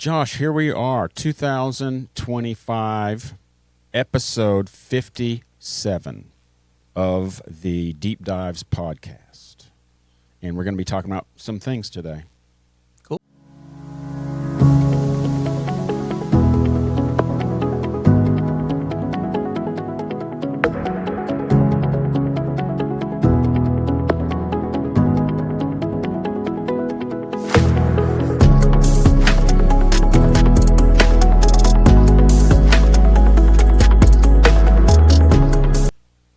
Josh, here we are, 2025, episode 57 of the Deep Dives podcast. And we're going to be talking about some things today. Cool.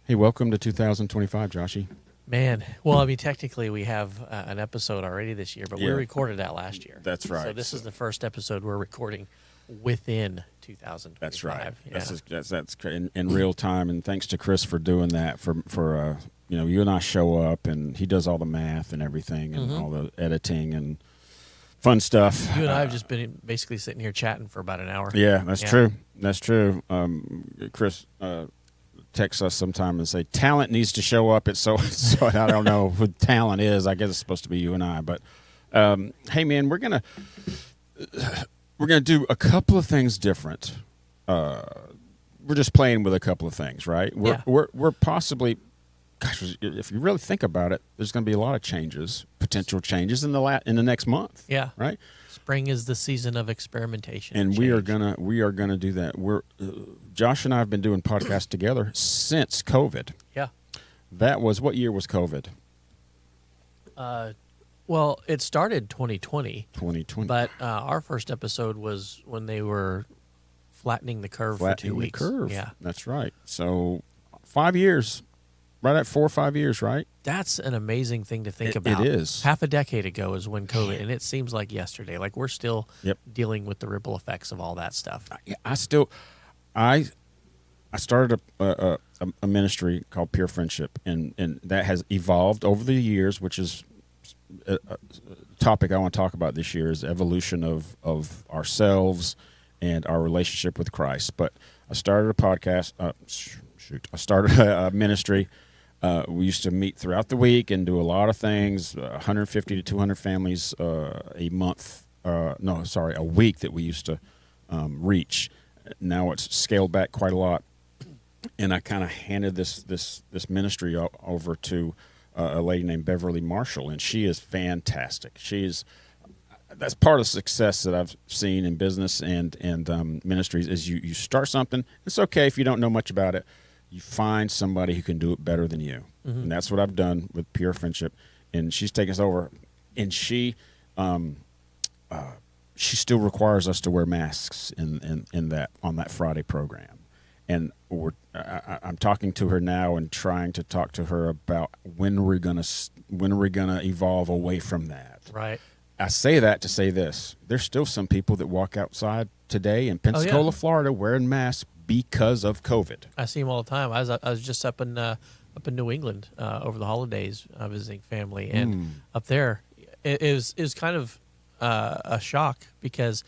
Hey, welcome to 2025, Joshy. Man, well, I mean, technically we have an episode already this year, but we Yeah. recorded that last year. That's right. So this is the first episode we're recording within 2025. That's right. Yeah. That's in real time, and thanks to Chris for doing that. For you and I show up, and he does all the math and everything, and all the editing and fun stuff. You and I have just been basically sitting here chatting for about an hour. Yeah, that's true. That's true. Chris texts us sometime and say talent needs to show up. It's so I don't know who talent is. I guess it's supposed to be you and I. But hey, man, we're gonna do a couple of things different. We're just playing with a couple of things, right? We're possibly, gosh, if you really think about it, there's going to be a lot of changes, potential changes in the next month. Yeah. Right. Spring is the season of experimentation. And we are gonna do that. We're Josh and I have been doing podcasts together since COVID. Yeah. That was, what year was COVID? Well, it started 2020. 2020. But our first episode was when they were flattening the curve for 2 weeks. The curve. Yeah. That's right. So 5 years, right at 4 or 5 years, right? That's an amazing thing to think about. It is. Half a decade ago is when COVID, and it seems like yesterday. Like we're still dealing with the ripple effects of all that stuff. I started a ministry called Pure Friendship, and that has evolved over the years, which is a topic I want to talk about this year, is evolution of ourselves and our relationship with Christ. But I started a podcast. I started a ministry. We used to meet throughout the week and do a lot of things, 150 to 200 families a week that we used to reach. Now it's scaled back quite a lot. And I kind of handed this ministry over to a lady named Beverly Marshall, and she is fantastic. That's part of the success that I've seen in business and ministries is you start something. It's okay if you don't know much about it. You find somebody who can do it better than you. Mm-hmm. And that's what I've done with Pure Friendship. And she's taken us over, and she still requires us to wear masks in that Friday program. And I'm talking to her now and trying to talk to her about when are we gonna evolve away from that. Right. I say that to say this: there's still some people that walk outside today in Pensacola, Florida, wearing masks because of COVID. I see them all the time. I was just up in New England over the holidays visiting family, and up there it was kind of a shock because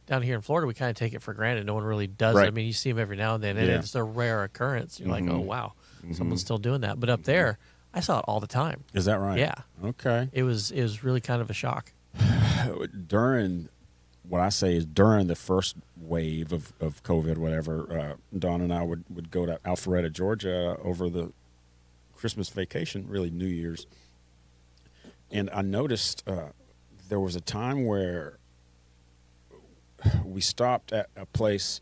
down here in Florida we kind of take it for granted. No one really does it. I mean, you see them every now and then, and it's a rare occurrence. You're like, oh wow, someone's still doing that. But up there, I saw it all the time. Is that right? Yeah. Okay. It was really kind of a shock. During the first wave of COVID, whatever, Dawn and I would go to Alpharetta, Georgia over the Christmas vacation, really New Year's. And I noticed there was a time where we stopped at a place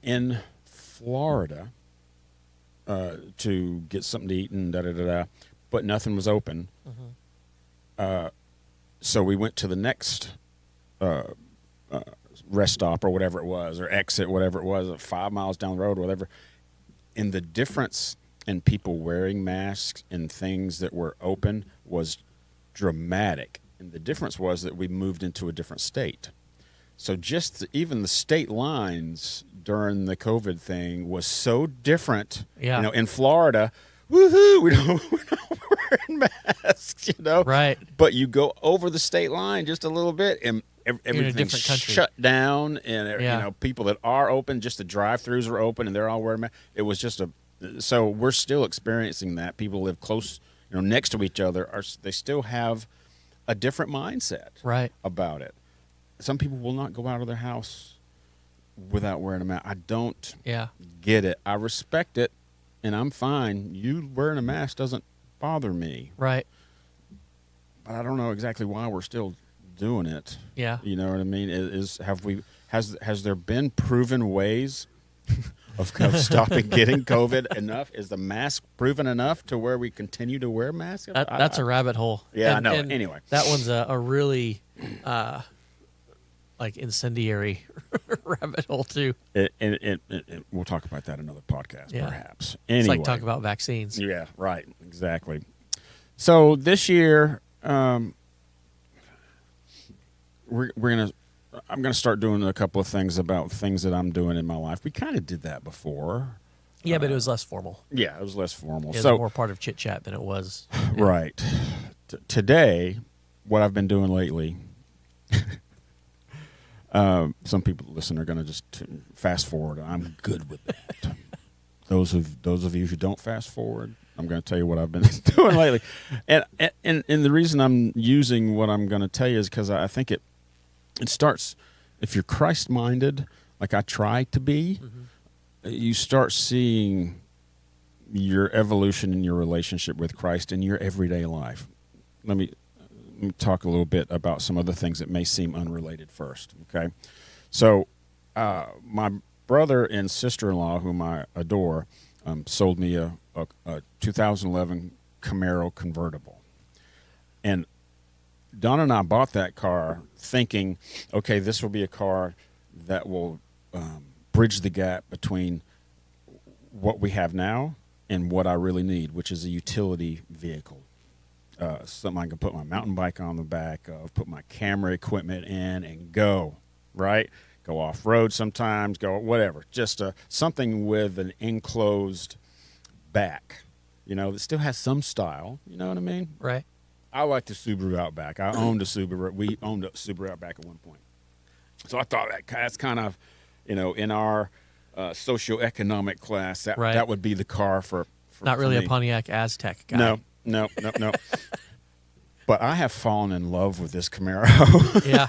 in Florida to get something to eat and but nothing was open. Mm-hmm. So we went to the next rest stop or whatever it was, or exit, whatever it was, 5 miles down the road or whatever. And the difference in people wearing masks and things that were open was dramatic. And the difference was that we moved into a different state. So even the state lines during the COVID thing was so different. Yeah. In Florida, woohoo, we're not wearing masks, Right. But you go over the state line just a little bit, and everything's shut down, and people that are open, just the drive-throughs are open, and they're all wearing masks. It was just so we're still experiencing that. People live close, next to each other. They still have a different mindset right. about it. some people will not go out of their house without wearing a mask. I don't Yeah. get it. I respect it, and I'm fine. You wearing a mask doesn't bother me. Right. But I don't know exactly why we're still doing it. Yeah. You know what I mean? Has there been proven ways of stopping getting COVID enough? Is the mask proven enough to where we continue to wear masks? That's a rabbit hole. Yeah, And- I know. and Anyway. that one's a really like incendiary rabbit hole too. We'll talk about that in another podcast, Yeah. perhaps. Anyway. It's like talk about vaccines. Yeah, right. Exactly. So this year, I'm gonna start doing a couple of things about things that I'm doing in my life. We kind of did that before. Yeah, but it was less formal. Yeah, it was less formal. It was So more part of chit chat than it was. right. Today, what I've been doing lately. Some people that listen are going to just fast forward. I'm good with that. Those of you who don't fast forward, I'm going to tell you what I've been doing lately, and the reason I'm using what I'm going to tell you is because I think it starts, if you're Christ minded, like I try to be, you start seeing your evolution in your relationship with Christ in your everyday life. Let me talk a little bit about some other things that may seem unrelated first. Okay, so my brother and sister-in-law, whom I adore, sold me a 2011 Camaro convertible, and Don and I bought that car thinking, okay, this will be a car that will bridge the gap between what we have now and what I really need, which is a utility vehicle. Something I can put my mountain bike on the back of, put my camera equipment in, and go, right? Go off-road sometimes, go whatever. Just something with an enclosed back, that still has some style. You know what I mean? Right. I like the Subaru Outback. I owned a Subaru. We owned a Subaru Outback at one point. So I thought that's kind of, in our socioeconomic class, that would be the car for Not really for me. a Pontiac Aztec guy. No. But I have fallen in love with this Camaro. Yeah.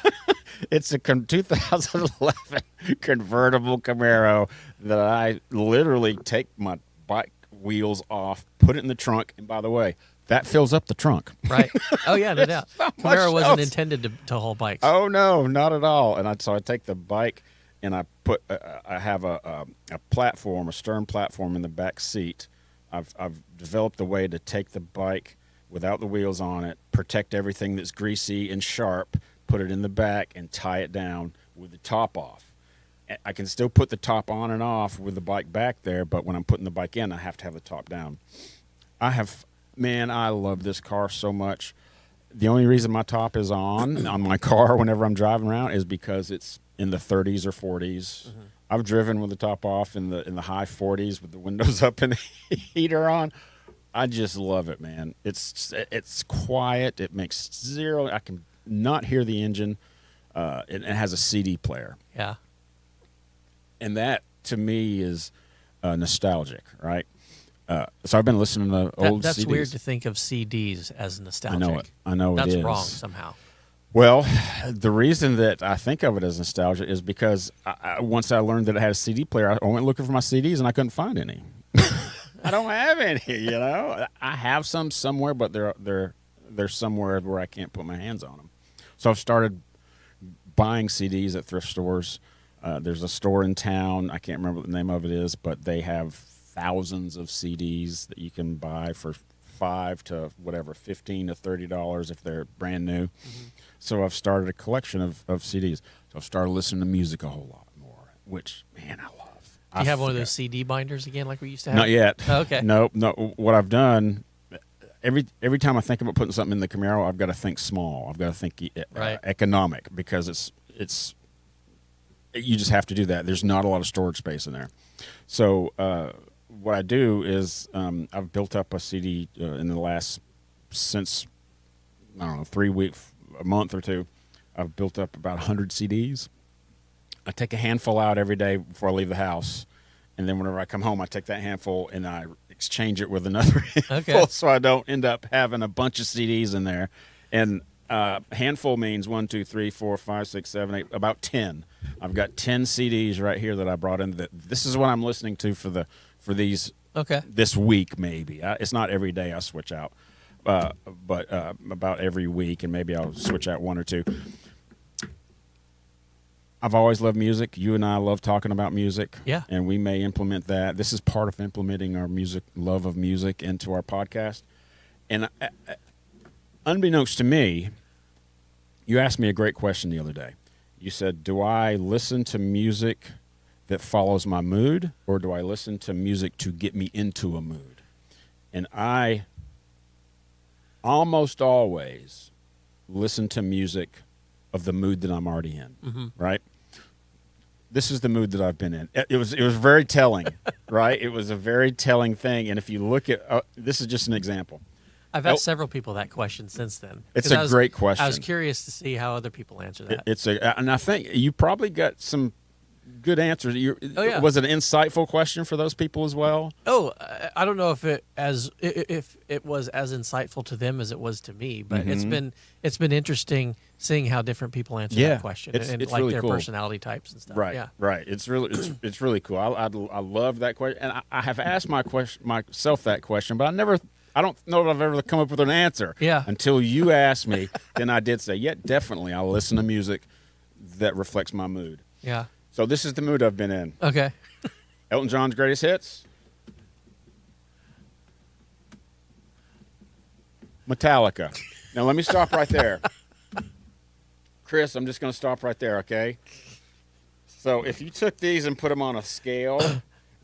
It's a 2011 convertible Camaro that I literally take my bike wheels off, put it in the trunk, and by the way, that fills up the trunk. Right. Oh, yeah, no doubt. Not much Camaro wasn't else. intended to haul bikes. Oh no, not at all. And so I take the bike and I put I have a platform, a stern platform in the back seat. I've developed a way to take the bike without the wheels on it, protect everything that's greasy and sharp, put it in the back, and tie it down with the top off. I can still put the top on and off with the bike back there, but when I'm putting the bike in, I have to have the top down. I love this car so much. The only reason my top is on my car whenever I'm driving around is because it's in the 30s or 40s. Mm-hmm. I've driven with the top off in the high 40s with the windows up and the heater on. I just love it, man. It's quiet. It makes zero. I can not hear the engine. It has a CD player. Yeah. And that, to me, is nostalgic, right? So I've been listening to old That's CDs. weird to think of CDs as nostalgic. I know it. I know That's it is. wrong somehow. Well, the reason that I think of it as nostalgia is because once I learned that it had a CD player, I went looking for my CDs and I couldn't find any. I don't have any, I have some somewhere, but they're somewhere where I can't put my hands on them. So I've started buying CDs at thrift stores. There's a store in town. I can't remember what the name of it is, but they have thousands of CDs that you can buy for $5 to $15 to $30 if they're brand new. Mm-hmm. So I've started a collection of CDs. So I've started listening to music a whole lot more, which, man, I love. Do you have one of those CD binders again like we used to have? Not yet. Oh, okay. No. What I've done, every time I think about putting something in the Camaro, I've got to think small. I've got to think economic, because it's you just have to do that. There's not a lot of storage space in there. So what I do is I've built up a CD in the last, since, I don't know, 3 weeks, a month or two. I've built up about 100 CDs. I take a handful out every day before I leave the house, and then whenever I come home, I take that handful and I exchange it with another handful, so I don't end up having a bunch of CDs in there. And Handful means 1, 2, 3, 4, 5, 6, 7, 8, about 10. I've got 10 CDs right here that I brought in. That this is what I'm listening to for these Okay. this week. Maybe it's not every day I switch out, but about every week, and maybe I'll switch out one or two. I've always loved music. You and I love talking about music. Yeah. And we may implement that. This is part of implementing our love of music into our podcast. And unbeknownst to me, you asked me a great question the other day. You said, do I listen to music that follows my mood, or do I listen to music to get me into a mood? And I almost always listen to music of the mood that I'm already in, right? This is the mood that I've been in. It was very telling, right? It was a very telling thing. And if you look at, this is just an example. I've asked several people that question since then. It's a great question. I was curious to see how other people answer that. And I think you probably got some good answers. Oh, yeah. Was it an insightful question for those people as well? Oh, I don't know if it was as insightful to them as it was to me, but it's been interesting seeing how different people answer that question it's and really their cool. personality types and stuff. Right, Yeah. right. It's really cool. I love that question, and I have asked myself that question, but I don't know if I've ever come up with an answer. Yeah. Until you asked me, then I did say, yeah, definitely. I listen to music that reflects my mood. Yeah. So this is the mood I've been in. Okay. Elton John's greatest hits. Metallica. Now let me stop right there. Chris, I'm just going to stop right there, okay? So if you took these and put them on a scale,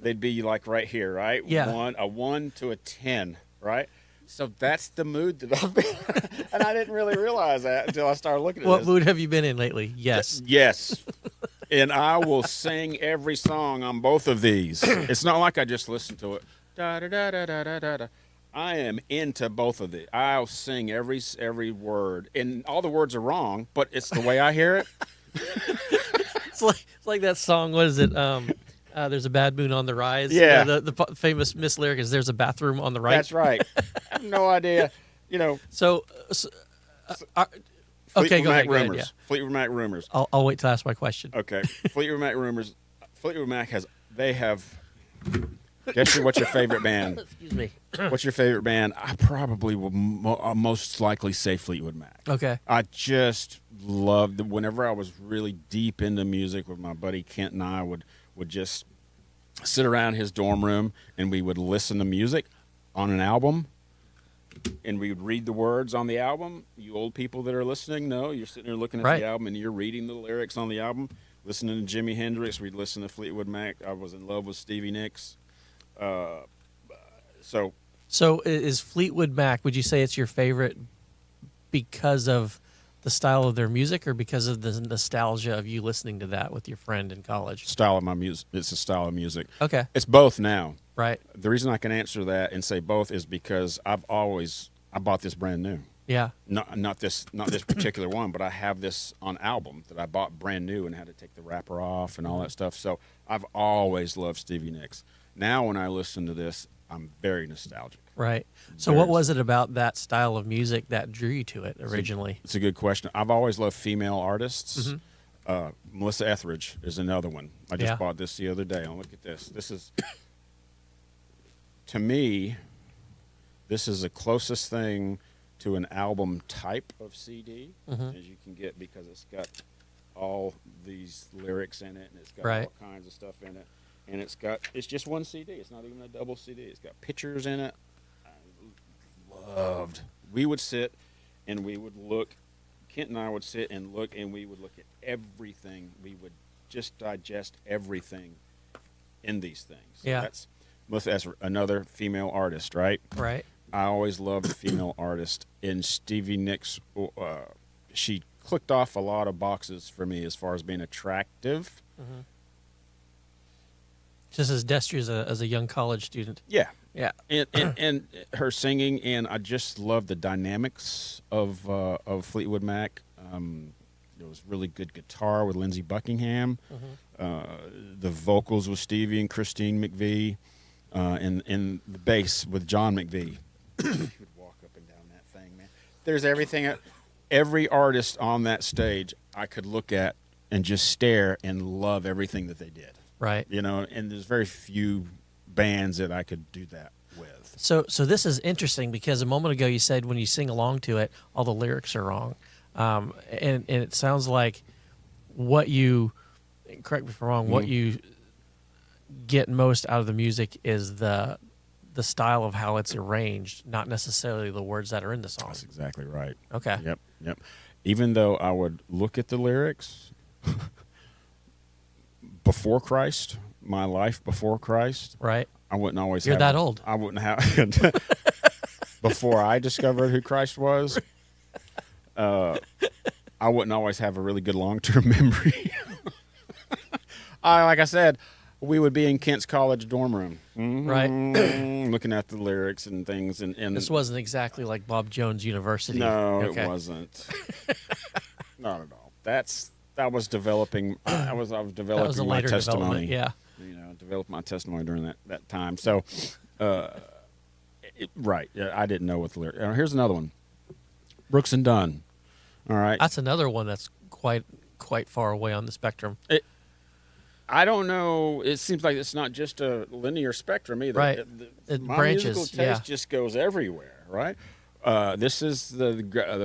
they'd be like right here, right? Yeah. A 1 to a 10, right? So that's the mood that I've been. And I didn't really realize that until I started looking at What this. mood have you been in lately? Yes. Yes. And I will sing every song on both of these. It's not like I just listen to it. Da da da da da da da da. I am into both of these. I'll sing every word, and all the words are wrong, but it's the way I hear it. It's like that song. What is it? There's a bad moon on the rise. Yeah. The famous Miss lyric is "There's a bathroom on the right." That's right. I have no idea. So okay, go ahead. Rumors. Yeah. Fleetwood Mac rumors. I'll wait to ask my question. Okay. Fleetwood Mac rumors. Fleetwood Mac they have. Guess what's your favorite band? Excuse me. What's your favorite band? I probably will most likely say Fleetwood Mac. Okay. I just loved whenever I was really deep into music with my buddy Kent, and I would just sit around his dorm room and we would listen to music on an album, and we would read the words on the album. You old people that are listening, no, you're sitting there looking at the album and you're reading the lyrics on the album, listening to Jimi Hendrix. We'd listen to Fleetwood Mac. I was in love with Stevie Nicks. So is Fleetwood Mac, would you say it's your favorite because of the style of their music or because of the nostalgia of you listening to that with your friend in college? Style of my music. It's a style of music. Okay. It's both now. Right. The reason I can answer that and say both is because I bought this brand new. Yeah. Not this particular one, but I have this on album that I bought brand new and had to take the wrapper off and all that stuff. So I've always loved Stevie Nicks. Now when I listen to this, I'm very nostalgic. Right. So what was it about that style of music that drew you to it originally? It's a good question. I've always loved female artists. Mm-hmm. Melissa Etheridge is another one. I just bought this the other day. And look at this. This is, to me, this is the closest thing to an album type of CD as you can get, because it's got all these lyrics in it and it's got all kinds of stuff in it. And it's just one CD. It's not even a double CD. It's got pictures in it. I loved. We would sit and we would look. Kent and I would sit and look, and we would look at everything. We would just digest everything in these things. Yeah. That's another female artist, right? Right. I always loved female artists. And Stevie Nicks, she clicked off a lot of boxes for me as far as being attractive. Mm-hmm. Just as dexterous as a young college student. Yeah. Yeah. And her singing, and I just love the dynamics of Fleetwood Mac. There was really good guitar with Lindsey Buckingham. Mm-hmm. The vocals with Stevie and Christine McVie, and the bass with John McVie. You could walk up and down that thing, man. There's everything. every artist on that stage I could look at and just stare and love everything that they did. Right. You know, and there's very few bands that I could do that with. So this is interesting because a moment ago you said when you sing along to it, all the lyrics are wrong, and it sounds like what you, correct me if I'm wrong, what you get most out of the music is the style of how it's arranged, not necessarily the words that are in the song. That's exactly right. Okay. Yep. Even though I would look at the lyrics before Christ, my life before Christ, Right. I wouldn't always You're have. that old. I wouldn't have. Before I discovered who Christ was, I wouldn't always have a really good long-term memory. Like I said, we would be in Kent's college dorm room, Right. looking at the lyrics and things. And This wasn't exactly like Bob Jones University. no, Okay. it wasn't. Not at all. That was developing. I was developing That was a my later testimony. development. Yeah. You know, developed my testimony during that time. So, right. Yeah, I didn't know what the lyrics. Here's another one. Brooks and Dunn. All right. That's another one that's quite far away on the spectrum. I don't know. It seems like it's not just a linear spectrum either. Right. It My branches, musical yeah. taste just goes everywhere, right? This is the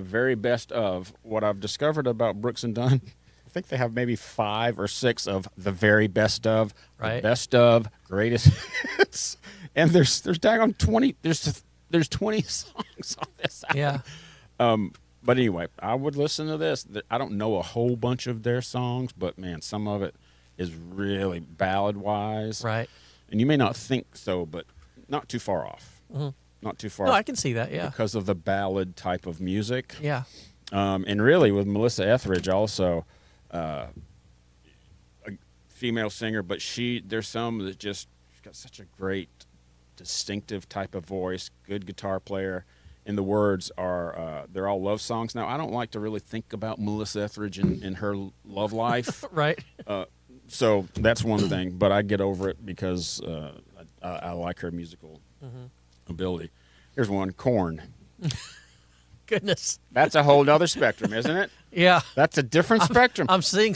very best of what I've discovered about Brooks and Dunn. I think they have maybe 5 or 6 of the very best of, Right. the best of, greatest hits, and there's daggone 20. There's 20 songs on this album. Yeah. But anyway, I would listen to this. I don't know a whole bunch of their songs, but man, some of it is really ballad-wise. Right. And you may not think so, but not too far off. Not too far No, off. I can see that. Yeah. Because of the ballad type of music. Yeah. And really with Melissa Etheridge also, a female singer, but there's some that just she's got such a great distinctive type of voice, good guitar player. And the words are, they're all love songs. Now, I don't like to really think about Melissa Etheridge in her love life. Right. So that's one thing, but I get over it because I like her musical ability. Here's one, Korn. Goodness. That's a whole other spectrum, isn't it? Yeah. That's a different spectrum. I'm seeing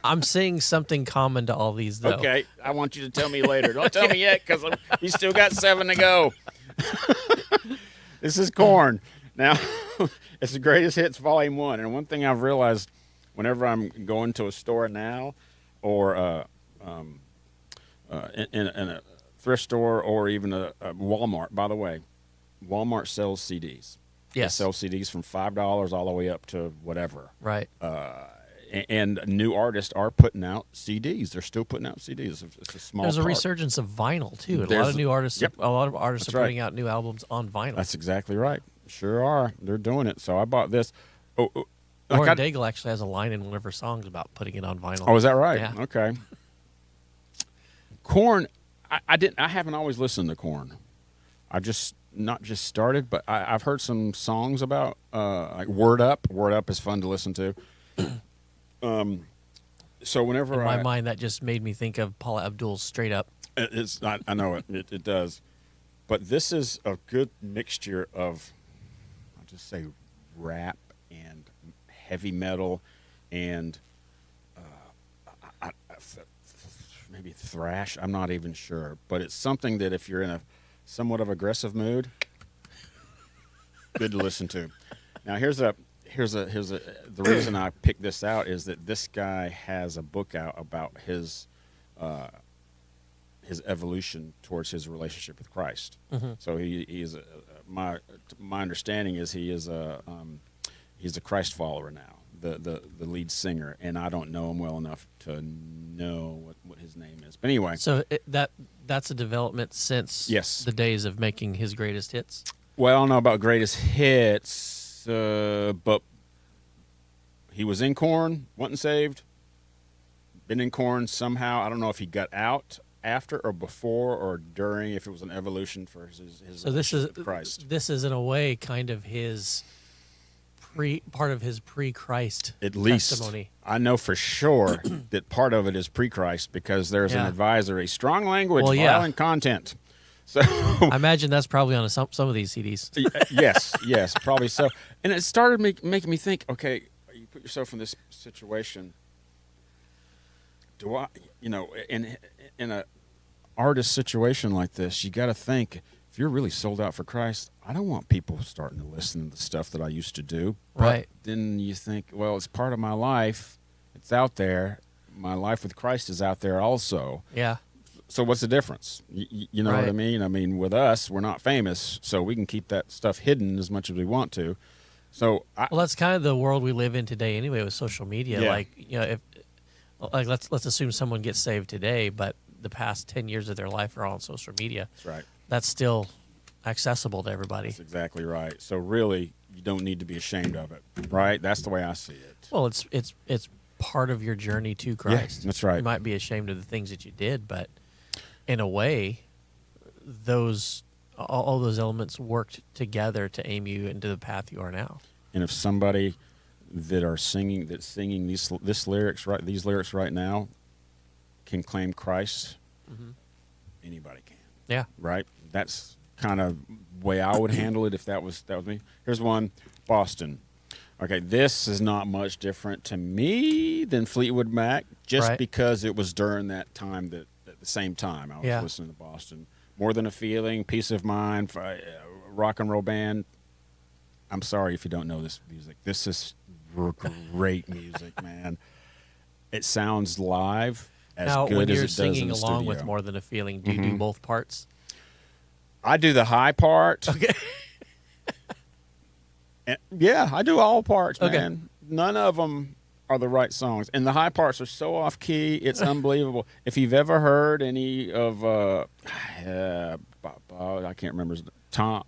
I'm seeing something common to all these though. Okay, I want you to tell me later. Don't tell me yet because we still got 7 to go. This is Korn. Now, it's the Greatest Hits Volume 1. And one thing I've realized whenever I'm going to a store now or in a thrift store or even a Walmart, by the way, Walmart sells CDs. Yes. They sell CDs from $5 all the way up to whatever. Right. And new artists are putting out CDs. They're still putting out CDs. It's a small There's a part. resurgence of vinyl too. A There's- lot of new artists. yep. A lot of artists That's are right. putting out new albums on vinyl. That's exactly right. Sure are. They're doing it. So I bought this. Lauren like Daigle actually has a line in one of her songs about putting it on vinyl. Oh, is that right? Yeah. Okay. Korn. I haven't always listened to Korn. I've just not just started, but I've heard some songs about like Word Up. Word Up is fun to listen to. So whenever In my mind, that just made me think of Paula Abdul's Straight Up. It's not. I know it. It does. But this is a good mixture of, I'll just say, rap and heavy metal, and maybe thrash. I'm not even sure, but it's something that if you're in a somewhat of aggressive mood, good to listen to. Now here's the reason I picked this out is that this guy has a book out about his evolution towards his relationship with Christ. So he is my understanding is he's a Christ follower now, the lead singer, and I don't know him well enough to know what his name is. But anyway, So that's a development since Yes. the days of making his greatest hits. well, I don't know about greatest hits, but he was in Korn, wasn't saved, been in Korn somehow. I don't know if he got out after or before or during, if it was an evolution for his So this is relationship with Christ. this is in a way kind of his part of his pre-Christ At least testimony. I know for sure that part of it is pre-Christ because there's an Yeah. advisory, strong language, Well, yeah. violent content. So I imagine that's probably on some of these CDs. yes, probably so. And it started making me think. Okay, you put yourself in this situation. Do I, in a artist situation like this, you got to think, if you're really sold out for Christ, I don't want people starting to listen to the stuff that I used to do. But Right. then you think, well, it's part of my life. It's out there. My life with Christ is out there also. Yeah. So what's the difference? You know what I Right. mean? I mean, with us, we're not famous, so we can keep that stuff hidden as much as we want to. So Well, that's kind of the world we live in today, anyway, with social media. Yeah. Like, if let's assume someone gets saved today, but the past 10 years of their life are all on social media. that's right. That's still accessible to everybody. That's exactly right. So really, you don't need to be ashamed of it, right? That's the way I see it. Well, it's part of your journey to Christ. that's right. You might be ashamed of the things that you did, but in a way, all those elements worked together to aim you into the path you are now. And if somebody that's singing these lyrics right now can claim Christ, anybody can. Yeah. Right? That's kind of way I would handle it if that was me. Here's one, Boston. Okay, this is not much different to me than Fleetwood Mac, just Right. because it was during that time at the same time I was Yeah. listening to Boston. More Than a Feeling, Peace of Mind, rock and roll band. I'm sorry if you don't know this music. This is great music, man. It sounds live as Now, good when as you're it does singing in the along studio. with More Than a Feeling, do you do both parts? I do the high part. Okay. And, yeah, I do all parts, Okay. man. None of them are the right songs, and the high parts are so off key. It's unbelievable. If you've ever heard any of I can't remember Tom.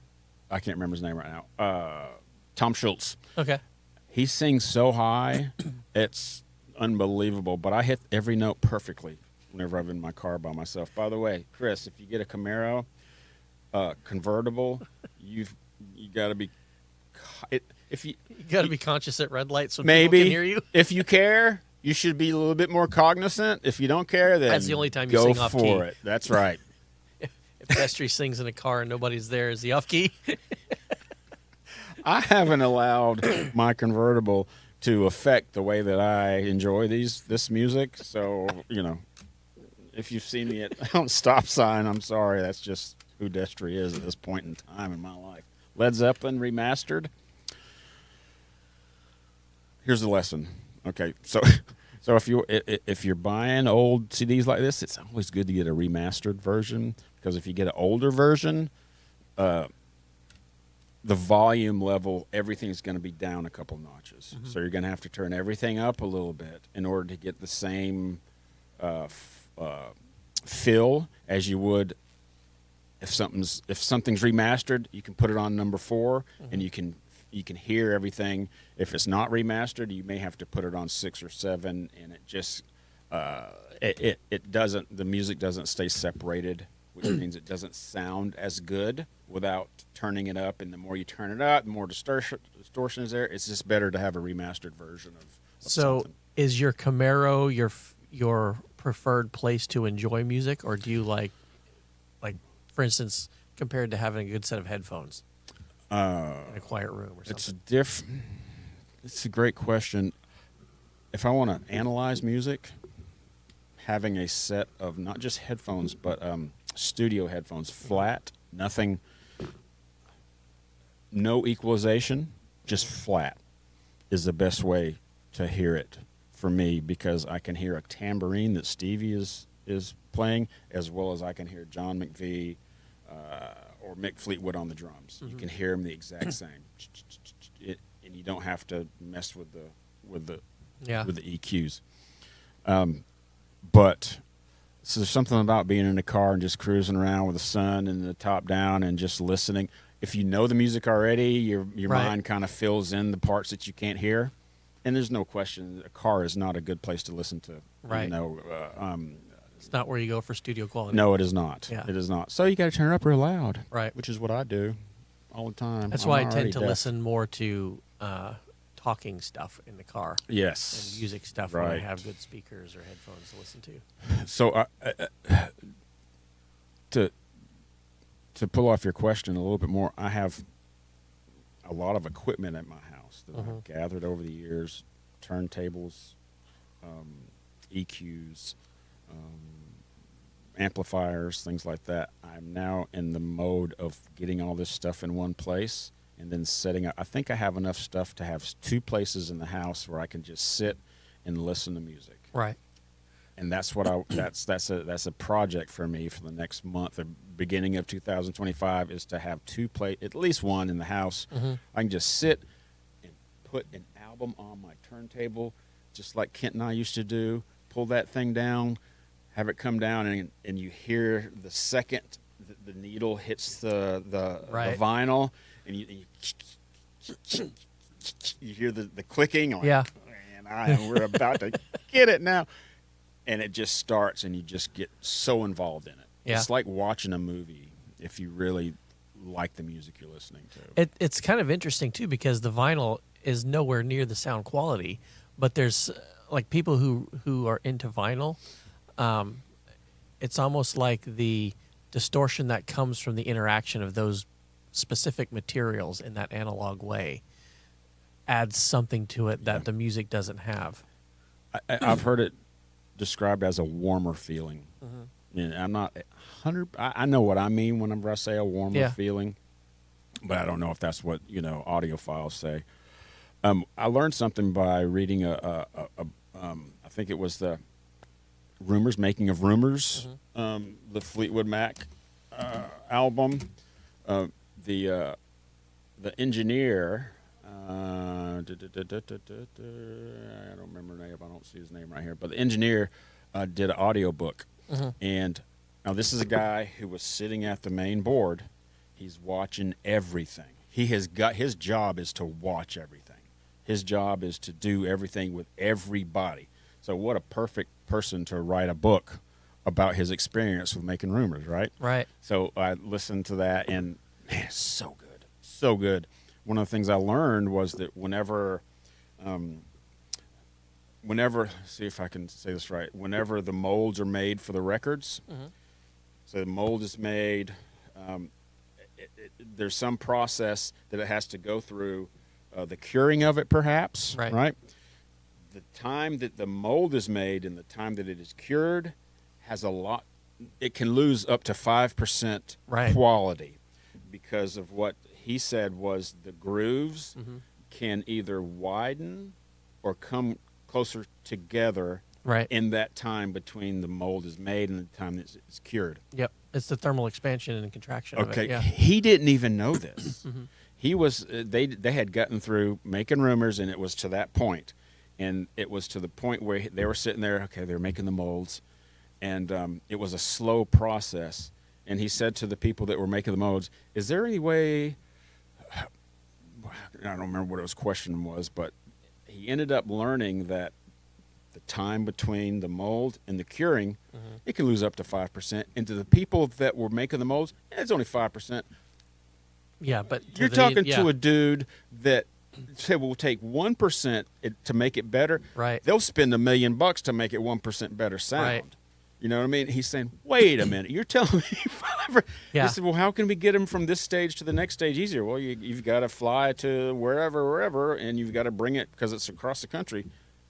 I can't remember his name right now. Tom Schultz. Okay. He sings so high, it's unbelievable. But I hit every note perfectly whenever I'm in my car by myself. By the way, Chris, if you get a Camaro convertible, you got to be. If you got to be conscious at red lights so maybe people can hear you. if you care, you should be a little bit more cognizant. If you don't care, then That's the only time you go sing off for key. it. That's right. If Destry sings in a car and nobody's there, is he off key? I haven't allowed my convertible to affect the way that I enjoy this music. So if you've seen me on stop sign, I'm sorry. That's just who Destry is at this point in time in my life. Led Zeppelin remastered. Here's the lesson. Okay, so if you're buying old CDs like this, it's always good to get a remastered version, because if you get an older version, the volume level, everything's going to be down a couple notches. So you're going to have to turn everything up a little bit in order to get the same feel as you would if something's remastered. You can put it on number 4, and you can hear everything. If it's not remastered, you may have to put it on 6 or 7, and it just it doesn't. The music doesn't stay separated, which means it doesn't sound as good without turning it up. And the more you turn it up, the more distortion is there. It's just better to have a remastered version of So, something. is your Camaro your preferred place to enjoy music, or do you like, for instance, compared to having a good set of headphones in a quiet room or something? It's a great question. If I want to analyze music, having a set of not just headphones but studio headphones, flat, nothing, no equalization, just flat, is the best way to hear it for me, because I can hear a tambourine that Stevie is playing, as well as I can hear John McVie or Mick Fleetwood on the drums. You can hear them the exact same, and you don't have to mess with the EQs. But so there's something about being in a car and just cruising around with the sun and the top down and just listening. If you know the music already, your Right. mind kind of fills in the parts that you can't hear. And there's no question, a car is not a good place to listen to. Right. It's not where you go for studio quality. No, it is not. Yeah. It is not. So you got to turn it up real loud. Right. Which is what I do all the time. That's I'm why I already tend to deaf. listen more to talking stuff in the car Yes. and music stuff when I Right. have good speakers or headphones to listen to. So to pull off your question a little bit more, I have a lot of equipment at my house that I've gathered over the years, turntables, EQs, amplifiers, things like that. I'm now in the mode of getting all this stuff in one place and then setting up. I think I have enough stuff to have 2 places in the house where I can just sit and listen to music. Right. And that's what that's a project for me for the next month. The beginning of 2025 is to have at least one in the house. I can just sit and put an album on my turntable, just like Kent and I used to do. Pull that thing down, have it come down, and you hear the second the needle hits the vinyl, and you hear the clicking. I'm like, man, we're about to get it now. And it just starts, and you just get so involved in it. Yeah. It's like watching a movie if you really like the music you're listening to. It's kind of interesting, too, because the vinyl is nowhere near the sound quality. But there's, like, people who are into vinyl, it's almost like the distortion that comes from the interaction of those specific materials in that analog way adds something to it that the music doesn't have. I've heard it described as a warmer feeling. And I'm not 100. I know what I mean whenever I say a warmer feeling, but I don't know if that's what audiophiles say. I learned something by reading I think it was the Making of Rumors, the Fleetwood Mac album. The engineer. I don't remember her name. I don't see his name right here. But the engineer did an audio book. And now this is a guy who was sitting at the main board. He's watching everything. His job is to watch everything. His job is to do everything with everybody. So what a perfect person to write a book about his experience with Making Rumors, right? Right. So I listened to that, and man, it's so good. So good. One of the things I learned was that whenever, see if I can say this right, whenever the molds are made for the records, so the mold is made, there's some process that it has to go through, the curing of it perhaps, right? The time that the mold is made and the time that it is cured has a lot, it can lose up to 5% quality because of what he said was the grooves can either widen or come closer together in that time between the mold is made and the time that it's cured. Yep. It's the thermal expansion and contraction of it. Yeah. He didn't even know this. He was they had gotten through Making Rumors, and it was to that point. And it was to the point where they were sitting there, okay, they were making the molds, and it was a slow process. And he said to the people that were making the molds, is there any way, I don't remember what his question was, but he ended up learning that the time between the mold and the curing, it can lose up to 5%. And to the people that were making the molds, it's only 5%. Yeah, but you're talking to a dude that said we'll take 1% to make it better. Right. They'll spend $1 million to make it 1% better sound. Right. You know what I mean? He's saying, wait a minute, you're telling me 5%? He said, well, how can we get him from this stage to the next stage easier? Well, you've got to fly to wherever, and you've got to bring it because it's across the country.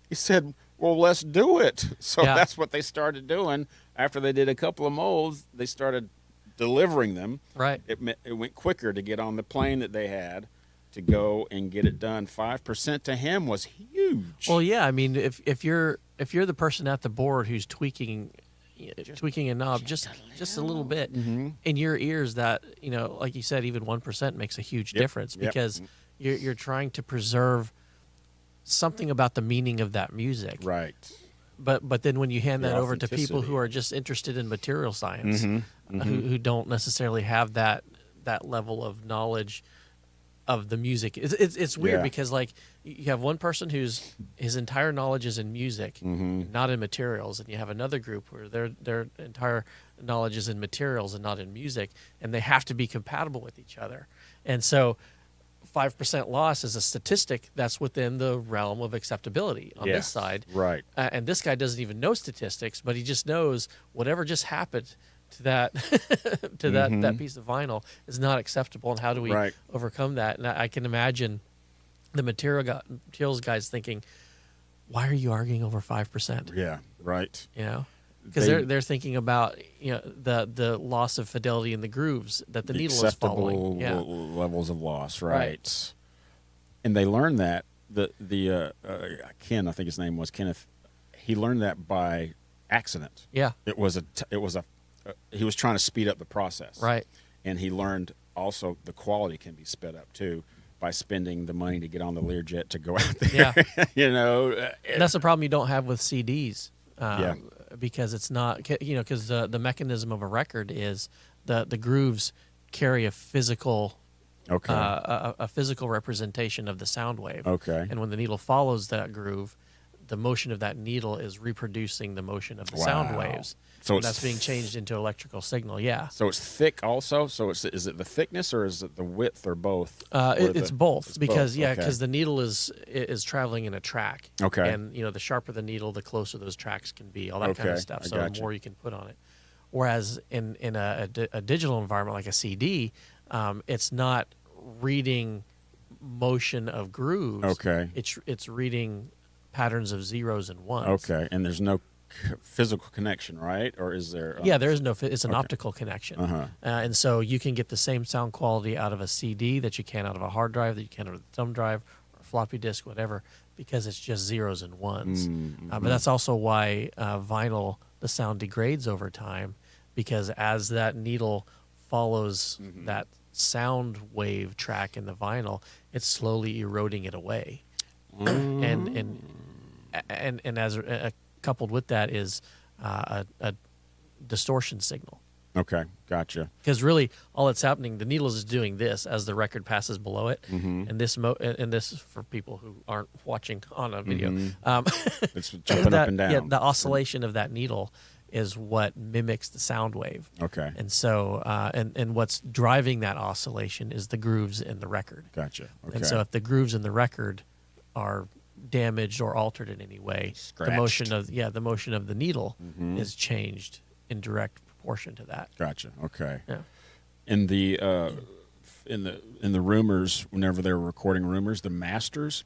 He said, well, let's do it. So that's what they started doing. After they did a couple of molds, they started delivering them. Right. It went quicker to get on the plane that they had to go and get it done. 5% to him was huge. Well, yeah. I mean, if you're the person at the board who's tweaking a knob just a little bit in your ears, that like you said, even 1% makes a huge difference because you're trying to preserve something about the meaning of that music. Right. But then when you hand that over to people who are just interested in material science, who don't necessarily have that level of knowledge of the music, it's weird because like you have one person whose entire knowledge is in music, not in materials, and you have another group where their entire knowledge is in materials and not in music, and they have to be compatible with each other. And so 5% loss is a statistic that's within the realm of acceptability on this side. Right. And this guy doesn't even know statistics, but he just knows whatever just happened to that to that piece of vinyl is not acceptable, and how do we Right. overcome that? And I can imagine the materials guys thinking, why are you arguing over 5%? Yeah. Right. You know, because they're thinking about, you know, the loss of fidelity in the grooves that the needle is following. Yeah. Levels of loss. Right. And they learned that Ken, I think his name was Kenneth. He learned that by accident. Yeah. He was trying to speed up the process. Right. And he learned also the quality can be sped up too by spending the money to get on the Learjet to go out there. Yeah. You know, And that's the problem you don't have with CDs. Yeah. Because it's not, you know, because the mechanism of a record is the grooves carry a physical okay. a physical representation of the sound wave. Okay. And when the needle follows that groove, the motion of that needle is reproducing the motion of the sound waves. So and that's being changed into electrical signal. Yeah. So it's thick also. So is it the thickness or is it the width or both? It's both it's because both. because the needle is traveling in a track. Okay. And you know, the sharper the needle, the closer those tracks can be. All that kind of stuff. I So gotcha. the more you can put on it. Whereas in a digital environment like a CD, it's not reading motion of grooves. Okay. It's reading patterns of zeros and ones. Okay. And there's no physical connection, right? Or is there? Yeah, there is no. It's an optical connection, Uh-huh. And so you can get the same sound quality out of a CD that you can out of a hard drive, that you can out of a thumb drive or a floppy disk, whatever, because it's just zeros and ones. But that's also why vinyl, the sound degrades over time, because as that needle follows that sound wave track in the vinyl, it's slowly eroding it away, and as coupled with that is a distortion signal. Okay, gotcha. Because really, all that's happening, the needle is doing this as the record passes below it, and this for people who aren't watching on a video, It's jumping up and down. Yeah, the oscillation of that needle is what mimics the sound wave. Okay, And so, and what's driving that oscillation is the grooves in the record. gotcha. Okay. And so, if the grooves in the record are damaged or altered in any way, Scratched. the motion of the needle is changed in direct proportion to that. Gotcha. Okay. Yeah. In the rumors, whenever they were recording rumors, the masters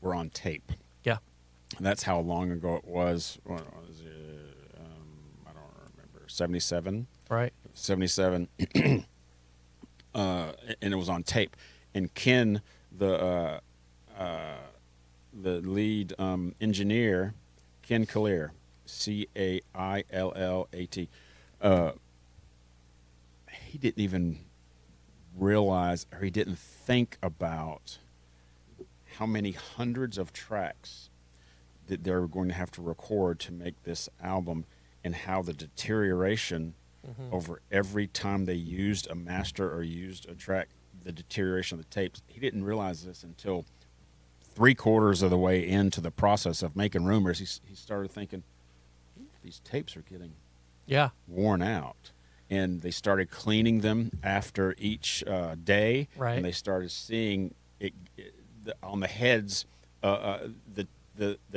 were on tape. Yeah. And that's how long ago it was. What was it? I don't remember. 77. Right. 77. And it was on tape. And Ken, the lead engineer, Ken Caillat, Caillat, he didn't even realize, or he didn't think about how many hundreds of tracks that they were going to have to record to make this album, and how the deterioration over every time they used a master or used a track, the deterioration of the tapes. He didn't realize this until 3/4 of the way into the process of making rumors. He started thinking, these tapes are getting worn out. And they started cleaning them after each day. Right. And they started seeing it on the heads, the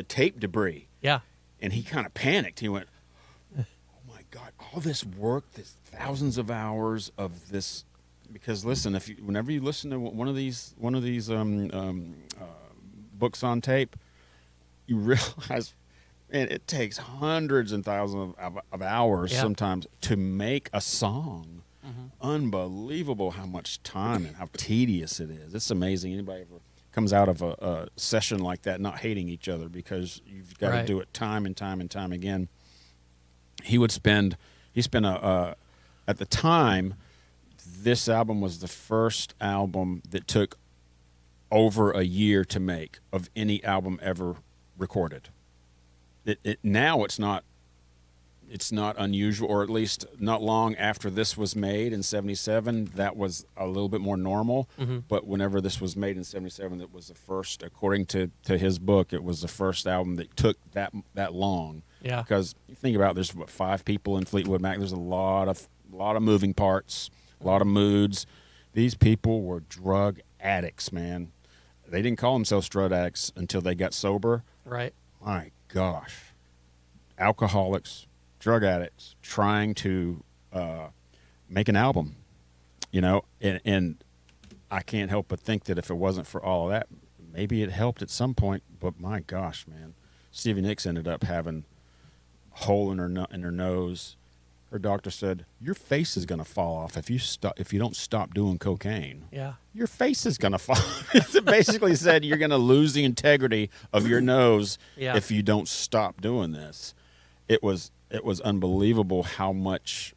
tape debris. Yeah. And he kind of panicked. He went, "Oh my God! All this work, this thousands of hours of this." Because listen, whenever you listen to one of these books on tape, you realize, man, it takes hundreds and thousands of hours sometimes to make a song. Unbelievable how much time and how tedious it is. It's amazing. Anybody ever comes out of a session like that not hating each other because you've got to do it time and time and time again. He spent at the time, this album was the first album that took over a year to make of any album ever recorded. Now it's not unusual, or at least not long after this was made in 77, that was a little bit more normal. But whenever this was made in 77, it was the first, according to his book, it was the first album that took that long. Yeah. Because you think about it, there's 5 people in Fleetwood Mac. There's a lot of moving parts, a lot of moods. These people were drug addicts, man. They didn't call themselves drug addicts until they got sober. Right. My gosh. Alcoholics, drug addicts, trying to make an album, you know, and I can't help but think that if it wasn't for all of that, maybe it helped at some point. But my gosh, man, Stevie Nicks ended up having a hole in her nose. Her doctor said, "Your face is going to fall off if you don't stop doing cocaine. Yeah. Your face is going to fall." It basically said you're going to lose the integrity of your nose Yeah. if you don't stop doing this. It was unbelievable how much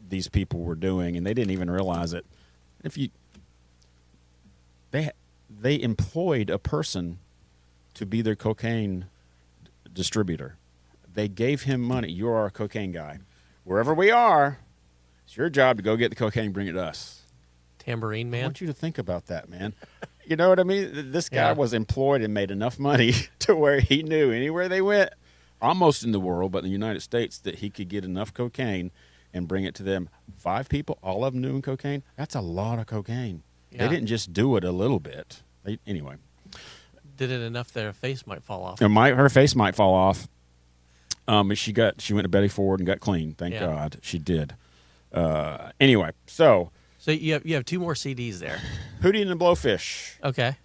these people were doing, and they didn't even realize it. They employed a person to be their cocaine distributor. They gave him money. You're our cocaine guy. Wherever we are, it's your job to go get the cocaine, bring it to us. Tambourine I Man. want you to think about that, man. You know what I mean? This guy Yeah. was employed and made enough money to where he knew anywhere they went, almost in the world, but in the United States, that he could get enough cocaine and bring it to them. 5 people, all of them doing cocaine. That's a lot of cocaine. Yeah. They didn't just do it a little bit. Anyway. Did it enough that her face might fall off. Her face might fall off. But she went to Betty Ford and got clean. Thank Yeah. God she did. Anyway, so So you have 2 more CDs there. Hootie and the Blowfish. Okay.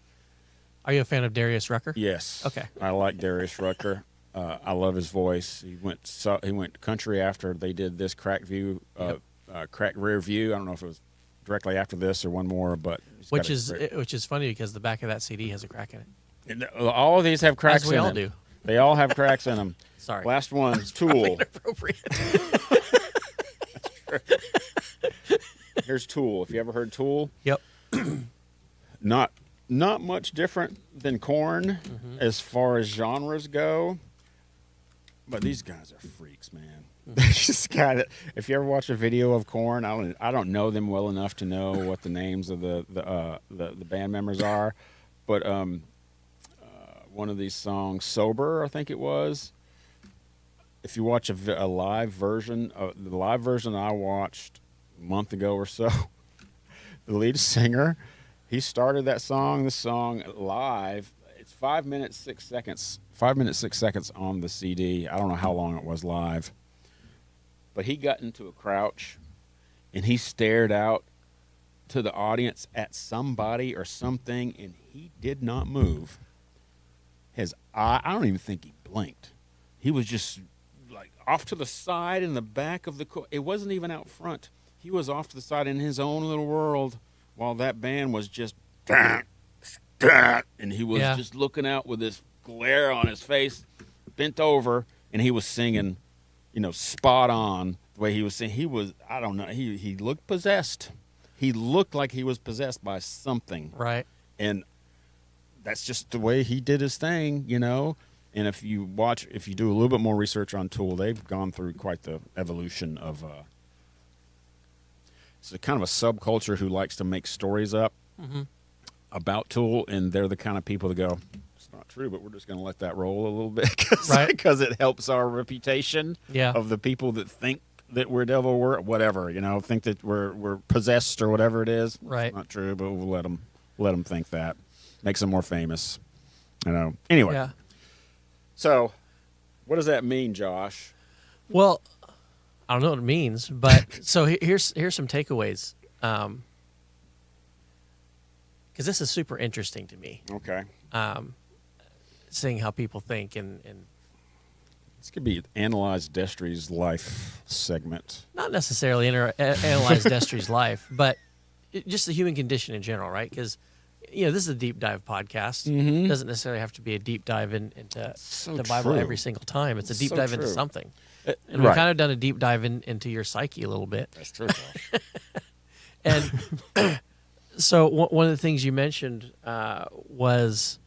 Are you a fan of Darius Rucker? Yes. Okay. I like Darius Rucker. I love his voice. He went country after they did this Crack Rear View. I don't know if it was directly after this or one more, but Which is funny because the back of that CD has a crack in it. all of these have cracks As we in all them. do. They all have cracks in them. Sorry. Last one, Tool. Inappropriate. Here's Tool. If you ever heard Tool, Yep. not much different than Korn as far as genres go. But these guys are freaks, man. They just got it. If you ever watch a video of Korn, I don't know them well enough to know what the names of the band members are, but one of these songs, "Sober," I think it was. If you watch a live version, the live version I watched a month ago or so, the lead singer, he started this song live. It's 5 minutes 6 seconds. 5 minutes 6 seconds on the CD. I don't know how long it was live, but he got into a crouch, and he stared out to the audience at somebody or something, and he did not move. His eye, I don't even think he blinked. He was just like off to the side in the back of it wasn't even out front. He was off to the side in his own little world while that band was just, and he was just looking out with this glare on his face, bent over, and he was singing, spot on the way he was singing. He was, I don't know, he looked possessed. He looked like he was possessed by something. Right. And that's just the way he did his thing, And if you do a little bit more research on Tool, they've gone through quite the evolution of. It's a kind of a subculture who likes to make stories up about Tool, and they're the kind of people that go, "It's not true, but we're just going to let that roll a little bit because it helps our reputation of the people that think that we're devil whatever, think that we're possessed or whatever it is. Right. It's not true, but we'll let them think that." Makes them more famous, Anyway, Yeah. So what does that mean, Josh? Well, I don't know what it means, but so here's some takeaways. Because this is super interesting to me. Okay. Seeing how people think and This could be Analyze Destry's life segment. not necessarily analyze Destry's life, but just the human condition in general, right? Because this is a deep dive podcast. It doesn't necessarily have to be a deep dive into the Bible true. every single time. It's a deep So dive into true. something. And And we've kind of done a deep dive into your psyche a little bit. That's true, Josh. And so one of the things you mentioned was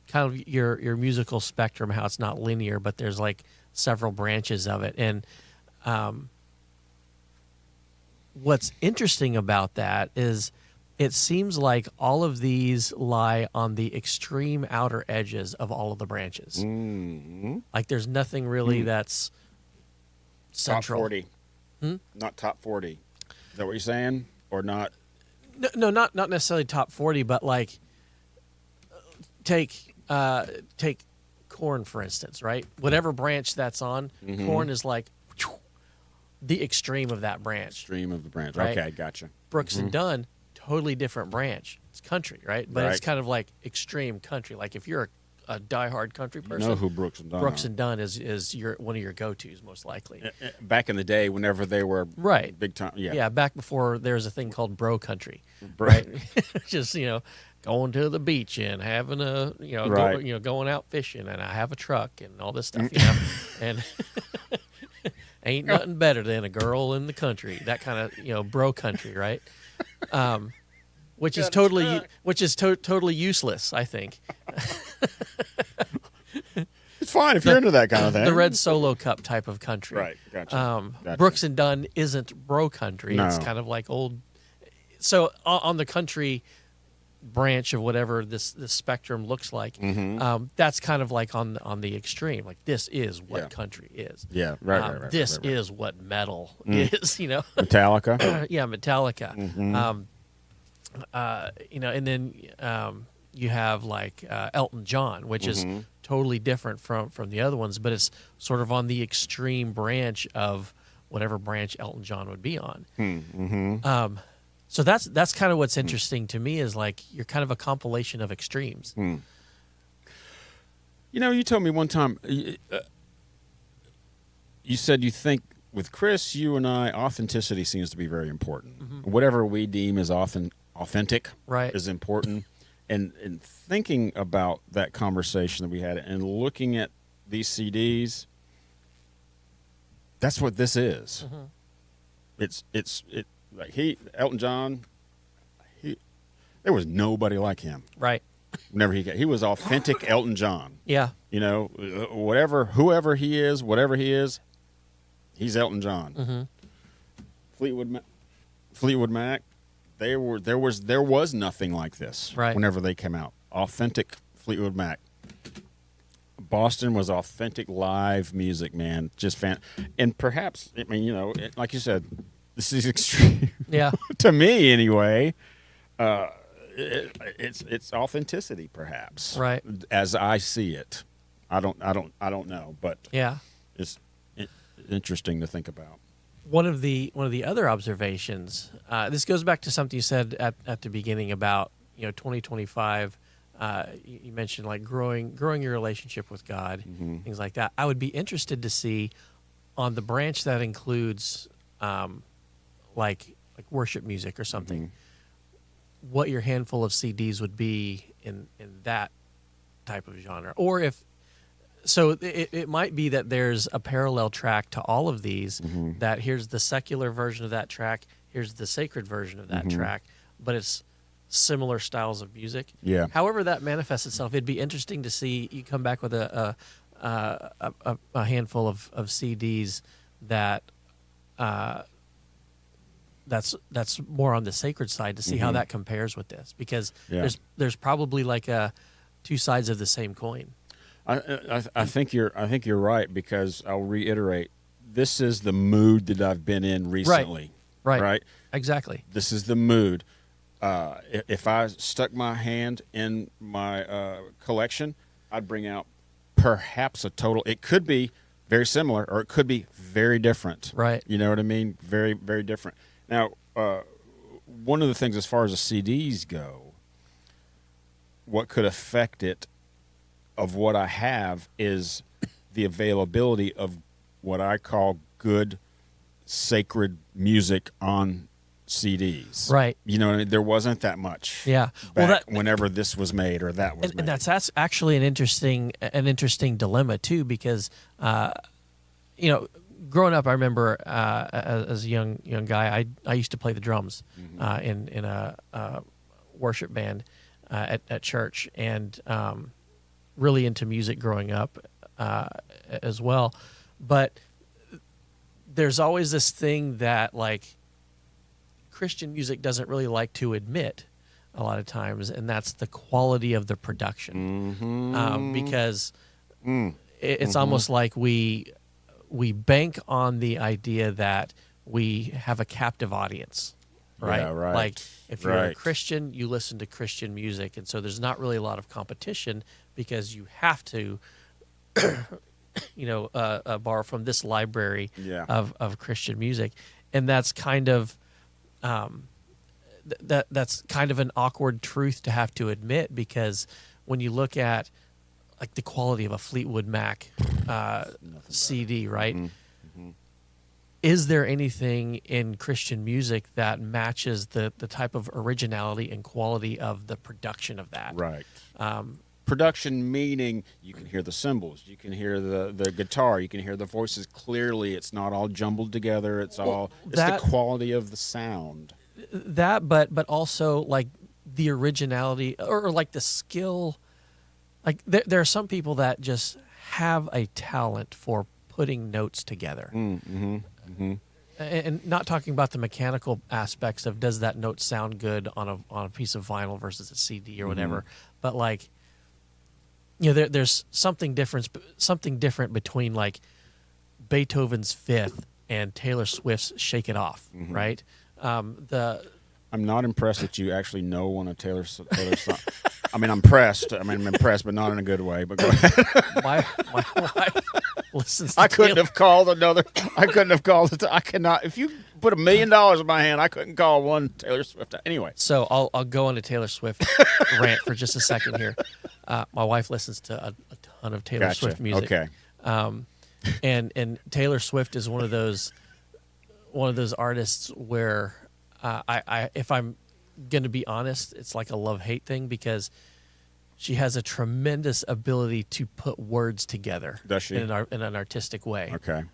kind of your musical spectrum, how it's not linear, but there's like several branches of it. And what's interesting about that is it seems like all of these lie on the extreme outer edges of all of the branches. Mm-hmm. Like there's nothing really that's central. Top 40. Not top 40. Is that what you're saying? Or not? No, not necessarily top 40, but like take Corn for instance, right? Whatever branch that's on, Corn is like the extreme of that branch. Extreme of the branch. Right? Okay, gotcha. Brooks and Dunn, totally different branch. It's country, right? But it's Right. kind of like extreme country. Like if you're a diehard country You person, know who Brooks and Dunn Brooks are. and Dunn is your one of your go-tos most likely. Back in the day, whenever they were Right. big time. Yeah. Yeah, back before there was a thing called bro country, Bro- right? Just going to the beach and having a Right. going out fishing, and I have a truck and all this stuff, and ain't nothing better than a girl in the country. That kind of bro country, right? Which is totally useless, I think. It's fine if you're into that kind of thing. The Red Solo Cup type of country. Right, gotcha. Gotcha. Brooks and Dunn isn't bro country. No. It's kind of like old. So on the country branch of whatever this spectrum looks like, that's kind of like on the extreme. Like this is what Yeah. country is. Yeah, right. This right. is what metal is. Metallica. Yeah, Metallica. Mm-hmm. And then you have like Elton John, which is totally different from the other ones, but it's sort of on the extreme branch of whatever branch Elton John would be on. So that's kind of what's interesting to me is like you're kind of a compilation of extremes. You told me one time, you said you think with Chris, you and I, authenticity seems to be very important. Whatever we deem as authentic Right. is important. And thinking about that conversation that we had and looking at these CDs, that's what this is. It's like Elton John, there was nobody like him. Right. Whenever he was authentic Elton John. Yeah. Whoever he is, whatever he is, he's Elton John. Fleetwood Mac, there was nothing like this. Right. Whenever they came out, authentic Fleetwood Mac. Boston was authentic live music, man. Just and perhaps like you said, this is extreme. Yeah. To me, anyway. It's authenticity, perhaps. Right. As I see it, I don't know, but Yeah. it's interesting to think about. One of the other observations. This goes back to something you said at the beginning about 2025. You mentioned like growing your relationship with God, things like that. I would be interested to see on the branch that includes like worship music or something, what your handful of CDs would be in that type of genre, or if. So it might be that there's a parallel track to all of these, that here's the secular version of that track, here's the sacred version of that track, but it's similar styles of music. Yeah. However that manifests itself, it'd be interesting to see you come back with a handful of CDs that that's more on the sacred side to see how that compares with this, because there's probably like two sides of the same coin. I think you're right, because I'll reiterate, this is the mood that I've been in recently. Right. Exactly. This is the mood. If I stuck my hand in my collection, I'd bring out perhaps a total. It could be very similar, or it could be very different. Right. You know what I mean? Very, very different. Now, one of the things as far as the CDs go, what could affect it of what I have is the availability of what I call good sacred music on CDs. Right. You know, there wasn't that much. Yeah. Back whenever this was made or that was made. And that's actually an interesting dilemma too, because growing up, I remember as a young guy, I used to play the drums in a worship band at church, and really into music growing up as well. But there's always this thing that like Christian music doesn't really like to admit a lot of times, and that's the quality of the production. Because it's almost like we bank on the idea that we have a captive audience, right? Yeah, right. Like if you're a Right. Christian, you listen to Christian music, and so there's not really a lot of competition, because you have to borrow from this library Yeah. of Christian music, and that's kind of that's kind of an awkward truth to have to admit, because when you look at like the quality of a Fleetwood Mac CD, right? Is there anything in Christian music that matches the type of originality and quality of the production of that? Right. Production meaning you can hear the cymbals, you can hear the guitar, you can hear the voices clearly. It's not all jumbled together. It's the quality of the sound. But also like the originality or like the skill. Like there are some people that just have a talent for putting notes together. And not talking about the mechanical aspects of does that note sound good on a piece of vinyl versus a CD or whatever, but like, there's something different between like Beethoven's Fifth and Taylor Swift's Shake It Off, right? I'm not impressed that you actually know one of Taylor song. I'm impressed, but not in a good way. But go ahead. My wife listens to I couldn't have called another. I couldn't have called it. I cannot. If you put $1 million in my hand, I couldn't call one Taylor Swift. Anyway. So I'll go on a Taylor Swift rant for just a second here. My wife listens to a ton of Taylor Swift music. Okay. And Taylor Swift is one of those artists where I if I'm going to be honest, it's like a love-hate thing, because she has a tremendous ability to put words together. Does she? In an artistic way. Okay.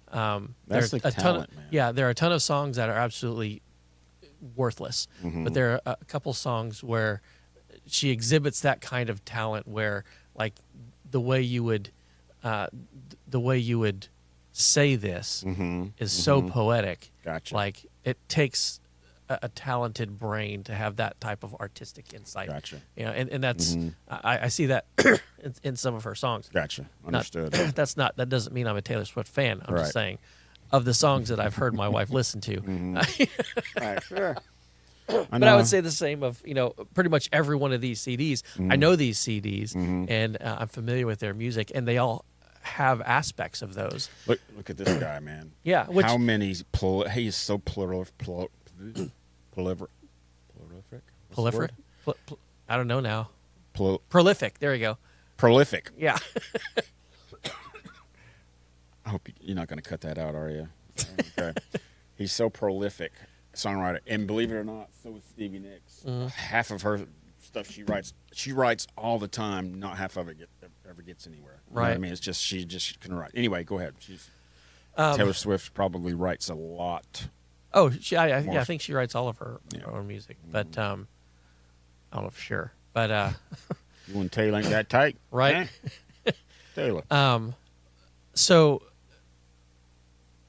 There's the talent, man. Yeah, there are a ton of songs that are absolutely worthless, but there are a couple songs where she exhibits that kind of talent, where like the way you would say this is so poetic. Gotcha. Like it takes a talented brain to have that type of artistic insight. Gotcha. And that's I see that in some of her songs. Gotcha. Understood. That doesn't mean I'm a Taylor Swift fan. I'm just saying, of the songs that I've heard my wife listen to. Right, sure. But I would say the same of pretty much every one of these CDs. I know these CDs, and I'm familiar with their music, and they all have aspects of those. Look at this guy, man. Yeah. How many? He's so prolific. I don't know now. Pro- Prolific. There you go. Prolific. Yeah. I hope you're not going to cut that out, are you? Okay. He's so prolific songwriter, and believe it or not, so is Stevie Nicks. Half of her stuff she writes all the time. Not half of it ever gets anywhere. You know what I mean, it's just she just can write. Anyway, go ahead. Taylor Swift probably writes a lot. Oh, I think she writes all of her own music, but I don't know for sure. But you and Taylor ain't that tight, right? Taylor. So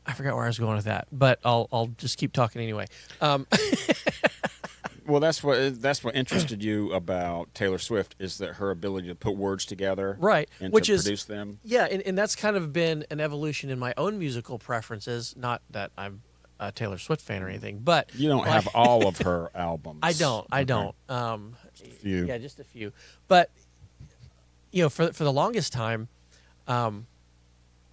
I forgot where I was going with that, but I'll just keep talking anyway. Well, that's what interested you about Taylor Swift, is that her ability to put words together, right? And Which to produce them. Yeah, and that's kind of been an evolution in my own musical preferences. Not that I'm a Taylor Swift fan or anything, but you don't have all of her albums. I don't. Just a few. Yeah, just a few. But for the longest time,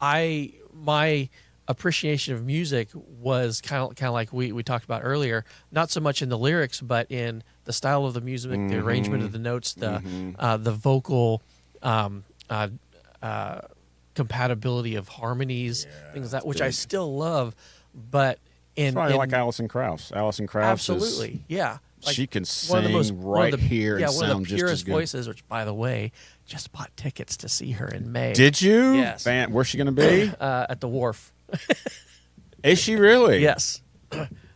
my appreciation of music was kind of like we talked about earlier. Not so much in the lyrics, but in the style of the music, the arrangement of the notes, the vocal compatibility of harmonies, things like that, which I still love. But like Alison Krauss. Alison Krauss, absolutely, yeah. Like she can sing here and one sound of the just purest as good. voices. Which, by the way, just bought tickets to see her in May. Did you? Yes. Where's she going to be? At the Wharf. Is she really? Yes.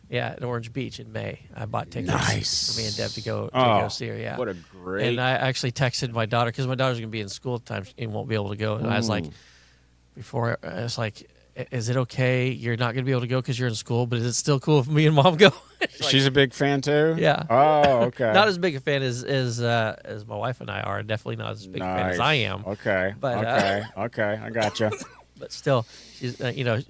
Yeah, at Orange Beach in May. I bought tickets for me and Deb to go see her. Yeah. What a great. And I actually texted my daughter, because my daughter's going to be in school at the time and won't be able to go. And I was like, is it okay? You're not going to be able to go because you're in school, but is it still cool if me and Mom go? She's a big fan too? Yeah. Oh, okay. Not as big a fan as my wife and I are. Definitely not as big a fan as I am. Okay. But, okay. I gotcha. But still, she's,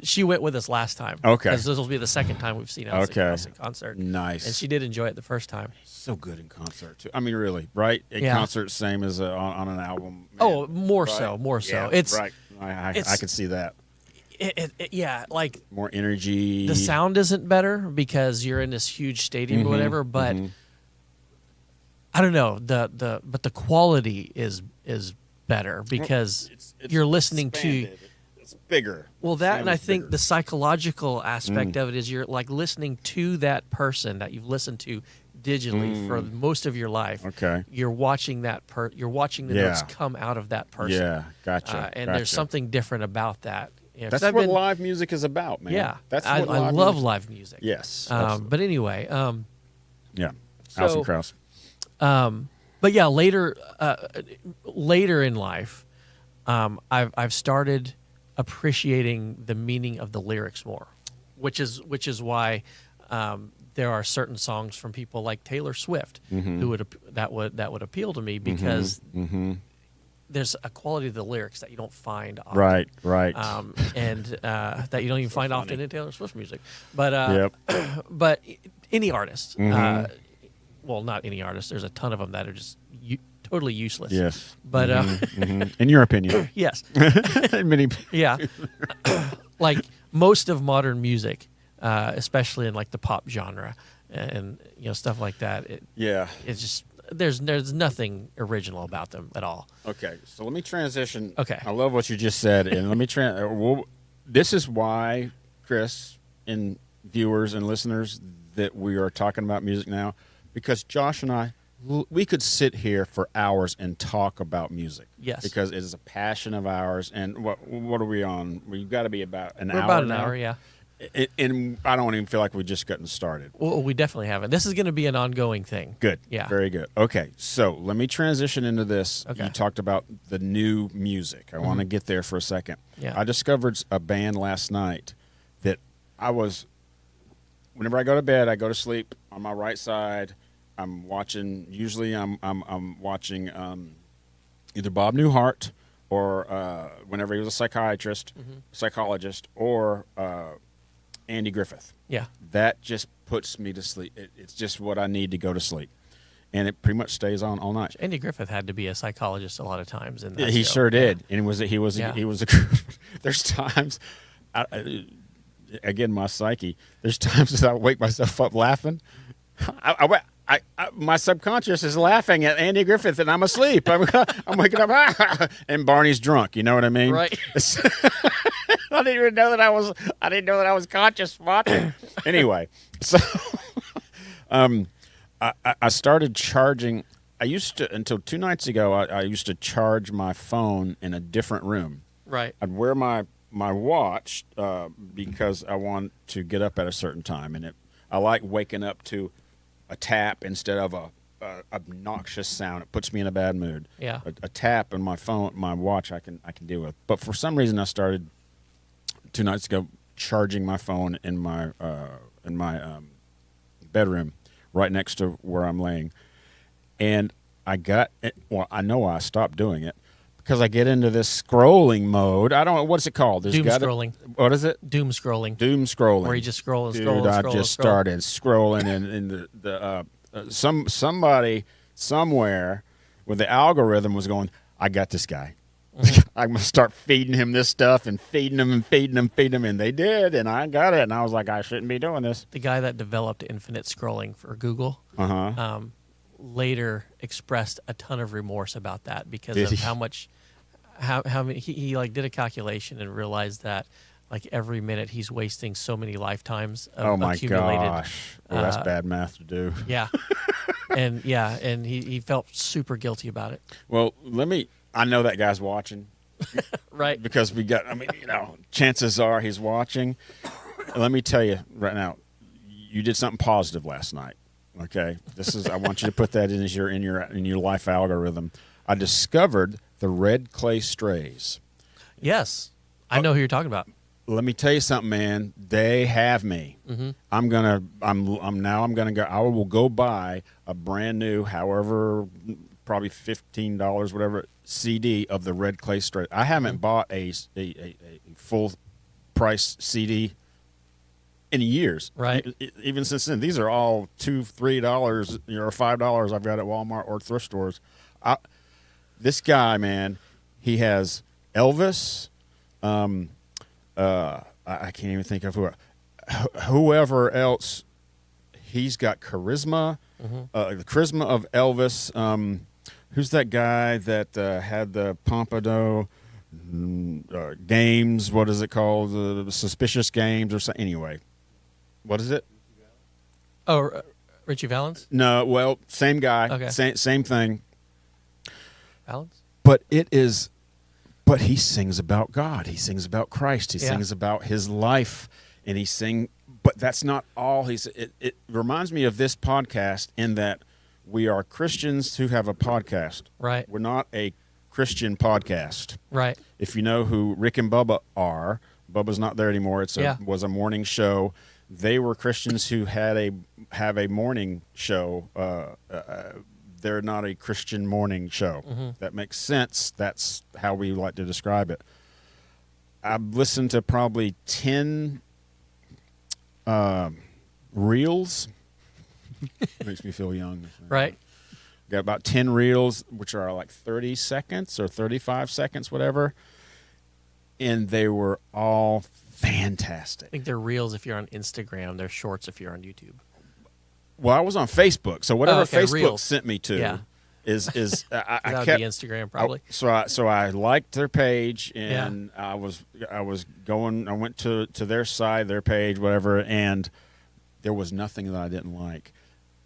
she went with us last time. Okay. Because this will be the second time we've seen Alison in concert. Nice. And she did enjoy it the first time. So good in concert too. I mean, really, right? In concert, same as on an album. Man. Oh, more so. Yeah, It's right. I could see that. Yeah, like More energy. the sound isn't better because you're in this huge stadium or whatever, but I don't know, but the quality is better because It's you're listening expanded. It's bigger. well, that, Sound and I is think bigger. the psychological aspect of it is you're like listening to that person that you've listened to digitally for most of your life. Okay. You're watching you're watching the Yeah. notes come out of that person. Yeah, gotcha. And gotcha. there's something different about that. You know, 'cause That's I've what been- live music is about, man. Yeah, That's I what live love music- live music. Yes. But anyway, yeah. so- Alison Krauss. but yeah, later in life, I've started appreciating the meaning of the lyrics more, which is why there are certain songs from people like Taylor Swift who that would appeal to me because there's a quality of the lyrics that you don't find often. Right. And that you don't even find often in Taylor Swift music. But but any artist, well, not any artist. There's a ton of them that are just totally useless. Yes. But In your opinion. yes, Many. yeah, like most of modern music, especially in like the pop genre and stuff like that. It's just there's nothing original about them at all. Okay, so let me transition. Okay. I love what you just said, and let me this is why, Chris, and viewers and listeners, that we are talking about music now, because Josh and I, we could sit here for hours and talk about music. Yes. Because it is a passion of ours, and what are we on? We've got to be about an We're hour about an now. hour, yeah. And I don't even feel like we've just gotten started. Well, we definitely haven't. This is going to be an ongoing thing. Good. Yeah. Very good. Okay, so let me transition into this. Okay. You talked about the new music. I want to get there for a second. Yeah. I discovered a band last night that whenever I go to bed, I go to sleep on my right side. I'm watching, usually I'm watching either Bob Newhart or whenever he was a psychologist, or Andy Griffith. Yeah. That just puts me to sleep. It's just what I need to go to sleep, and it pretty much stays on all night. Andy Griffith had to be a psychologist a lot of times in that He show. sure did, Yeah. and he was Yeah. There's times, again, my psyche. There's times that I wake myself up laughing. My subconscious is laughing at Andy Griffith, and I'm asleep. I'm waking up, and Barney's drunk. You know what I mean? Right. I didn't even know that I was conscious watching. Anyway, so I started charging. I used to, until 2 nights ago, I used to charge my phone in a different room. Right. I'd wear my watch because I want to get up at a certain time, and I like waking up to a tap instead of a obnoxious sound. It puts me in a bad mood. Yeah. A tap in my phone, my watch, I can deal with. But for some reason, I started 2 nights ago charging my phone in my bedroom, right next to where I'm laying, and I know I stopped doing it because I get into this scrolling mode. I don't know, what's it called? Doom scrolling. What is it? Doom scrolling. Doom scrolling. Where you just scroll and Dude, scroll and I scroll just and scroll. started scrolling, and somebody somewhere with the algorithm was going, I got this guy. I'm going to start feeding him this stuff and feeding him, and they did, and I got it, and I was like, I shouldn't be doing this. The guy that developed infinite scrolling for Google later expressed a ton of remorse about that because Did of he? how much he like did a calculation and realized that like every minute he's wasting so many lifetimes of Oh my accumulated gosh. Well, that's bad math to do. yeah and he felt super guilty about it. Well, I know that guy's watching. Right. Because chances are he's watching. Let me tell you right now, you did something positive last night. Okay, I want you to put that in your life algorithm. I discovered the red clay strays. Yes, I know who you're talking about. Let me tell you something, man. They have me. Mm-hmm. I'm gonna go. I will go buy a brand new, however, probably $15, whatever CD of the red clay stray. I haven't bought a full price CD in years, Right. Even since then. These are all $2, $3, or $5 I've got at Walmart or thrift stores. This guy, man, he has Elvis, I can't even think of whoever else. He's got charisma, the charisma of Elvis. Who's that guy that had the Pompadour games? What is it called? The Suspicious Games or something? Anyway, what is it? Oh, Richie Valens? No, well, same guy, Okay. same thing. Valens? But he sings about God. He sings about Christ. He Yeah. sings about his life, and but that's not all. It reminds me of this podcast in that we are Christians who have a podcast. Right. We're not a Christian podcast. Right. If you know who Rick and Bubba are, Bubba's not there anymore. Was a morning show. They were Christians who have a morning show. They're not a Christian morning show. Mm-hmm. That makes sense. That's how we like to describe it. I've listened to probably 10 reels. Makes me feel young. Right. Got about 10 reels, which are like 30 seconds or 35 seconds, whatever. And they were all fantastic. I think they're reels if you're on Instagram. They're shorts if you're on YouTube. Well, I was on Facebook, so whatever Facebook Reels. sent me to Yeah. is I That would kept be Instagram probably. so I liked their page, and I was going. I went to their side, their page, whatever, and there was nothing that I didn't like.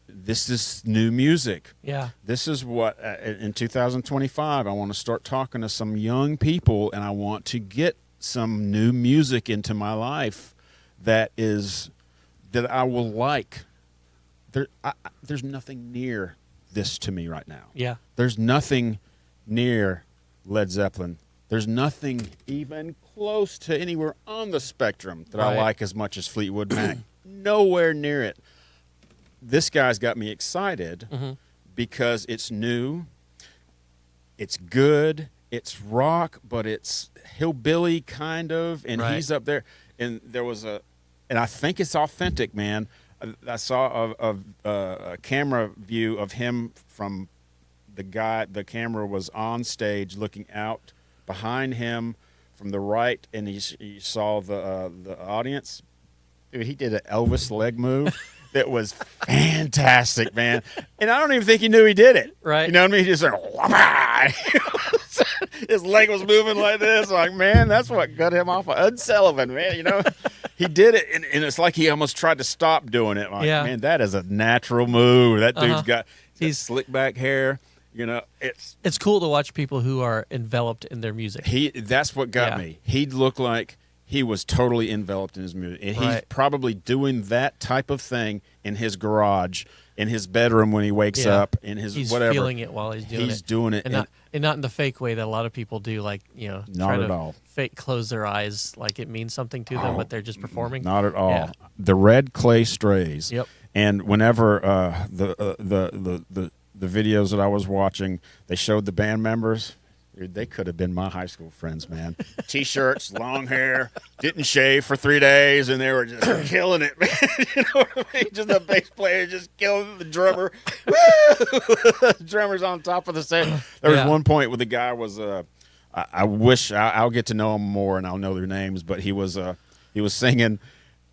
This is new music. Yeah. This is what in 2025 I want to start talking to some young people, and I want to get some new music into my life that I will like. There's nothing near this to me right now. Yeah. There's nothing near Led Zeppelin. There's nothing even close to anywhere on the spectrum that I Right. like as much as Fleetwood Mac. Nowhere near it. This guy's got me excited because it's new, it's good, it's rock, but it's hillbilly kind of, and Right. he's up there. And there was and I think it's authentic, man. I saw a camera view of him from the guy. The camera was on stage looking out behind him from the right, and he saw the audience. Dude, he did an Elvis leg move that was fantastic, man. And I don't even think he knew he did it. Right. You know what I mean? He just said, his leg was moving like this. Like, man, that's what got him off of Ed Sullivan, man. You know, he did it, and it's like he almost tried to stop doing it. Like, Yeah. man, that is a natural move. That dude's got He's slick back hair. You know, It's cool to watch people who are enveloped in their music. that's what got Yeah. me. He looked like he was totally enveloped in his music. And he's Right. probably doing that type of thing in his garage, in his bedroom when he wakes Yeah. up, in his He's whatever. feeling it while he's doing it. He's doing it. and not in the fake way that a lot of people do, like, Not try at to all. fake close their eyes like it means something to them, but they're just performing. Not at all. Yeah. The Red Clay Strays. Yep. And whenever the videos that I was watching, they showed the band members. Dude, they could have been my high school friends, man. T-shirts, long hair, didn't shave for 3 days, and they were just killing it, man. You know what I mean? Just the bass player just killing the drummer. Woo! The drummer's on top of the stage. There was Yeah. one point where the guy was I wish I'll get to know him more and I'll know their names, but he was singing,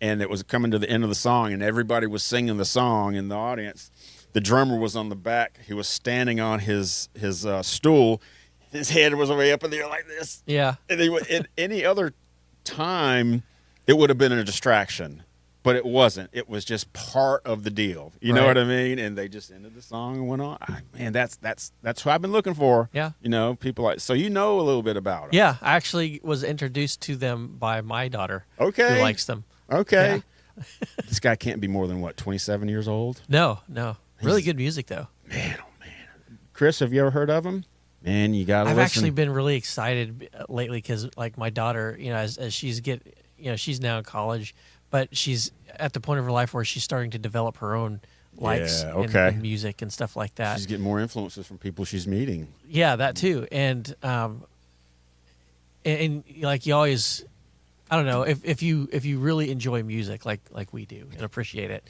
and it was coming to the end of the song, and everybody was singing the song in the audience. The drummer was on the back. He was standing on his stool. His head was way up in the air like this. Yeah. And at any other time, it would have been a distraction, but it wasn't. It was just part of the deal. You know Right. what I mean? And they just ended the song and went on. Man, that's what I've been looking for. Yeah. You know, people like, so you know a little bit about them. Yeah. I actually was introduced to them by my daughter. Okay. Who likes them. Okay. This guy can't be more than, 27 years old? No. Really He's- good music, though. Man, oh, man. Chris, have you ever heard of him? Man, you got to I've listen. actually been really excited lately because, like, my daughter, as she's she's now in college, but she's at the point of her life where she's starting to develop her own likes Yeah, in- okay. in music and stuff like that. She's getting more influences from people she's meeting. Yeah, that too. And like, you always, I don't know, if you really enjoy music like we do and appreciate it,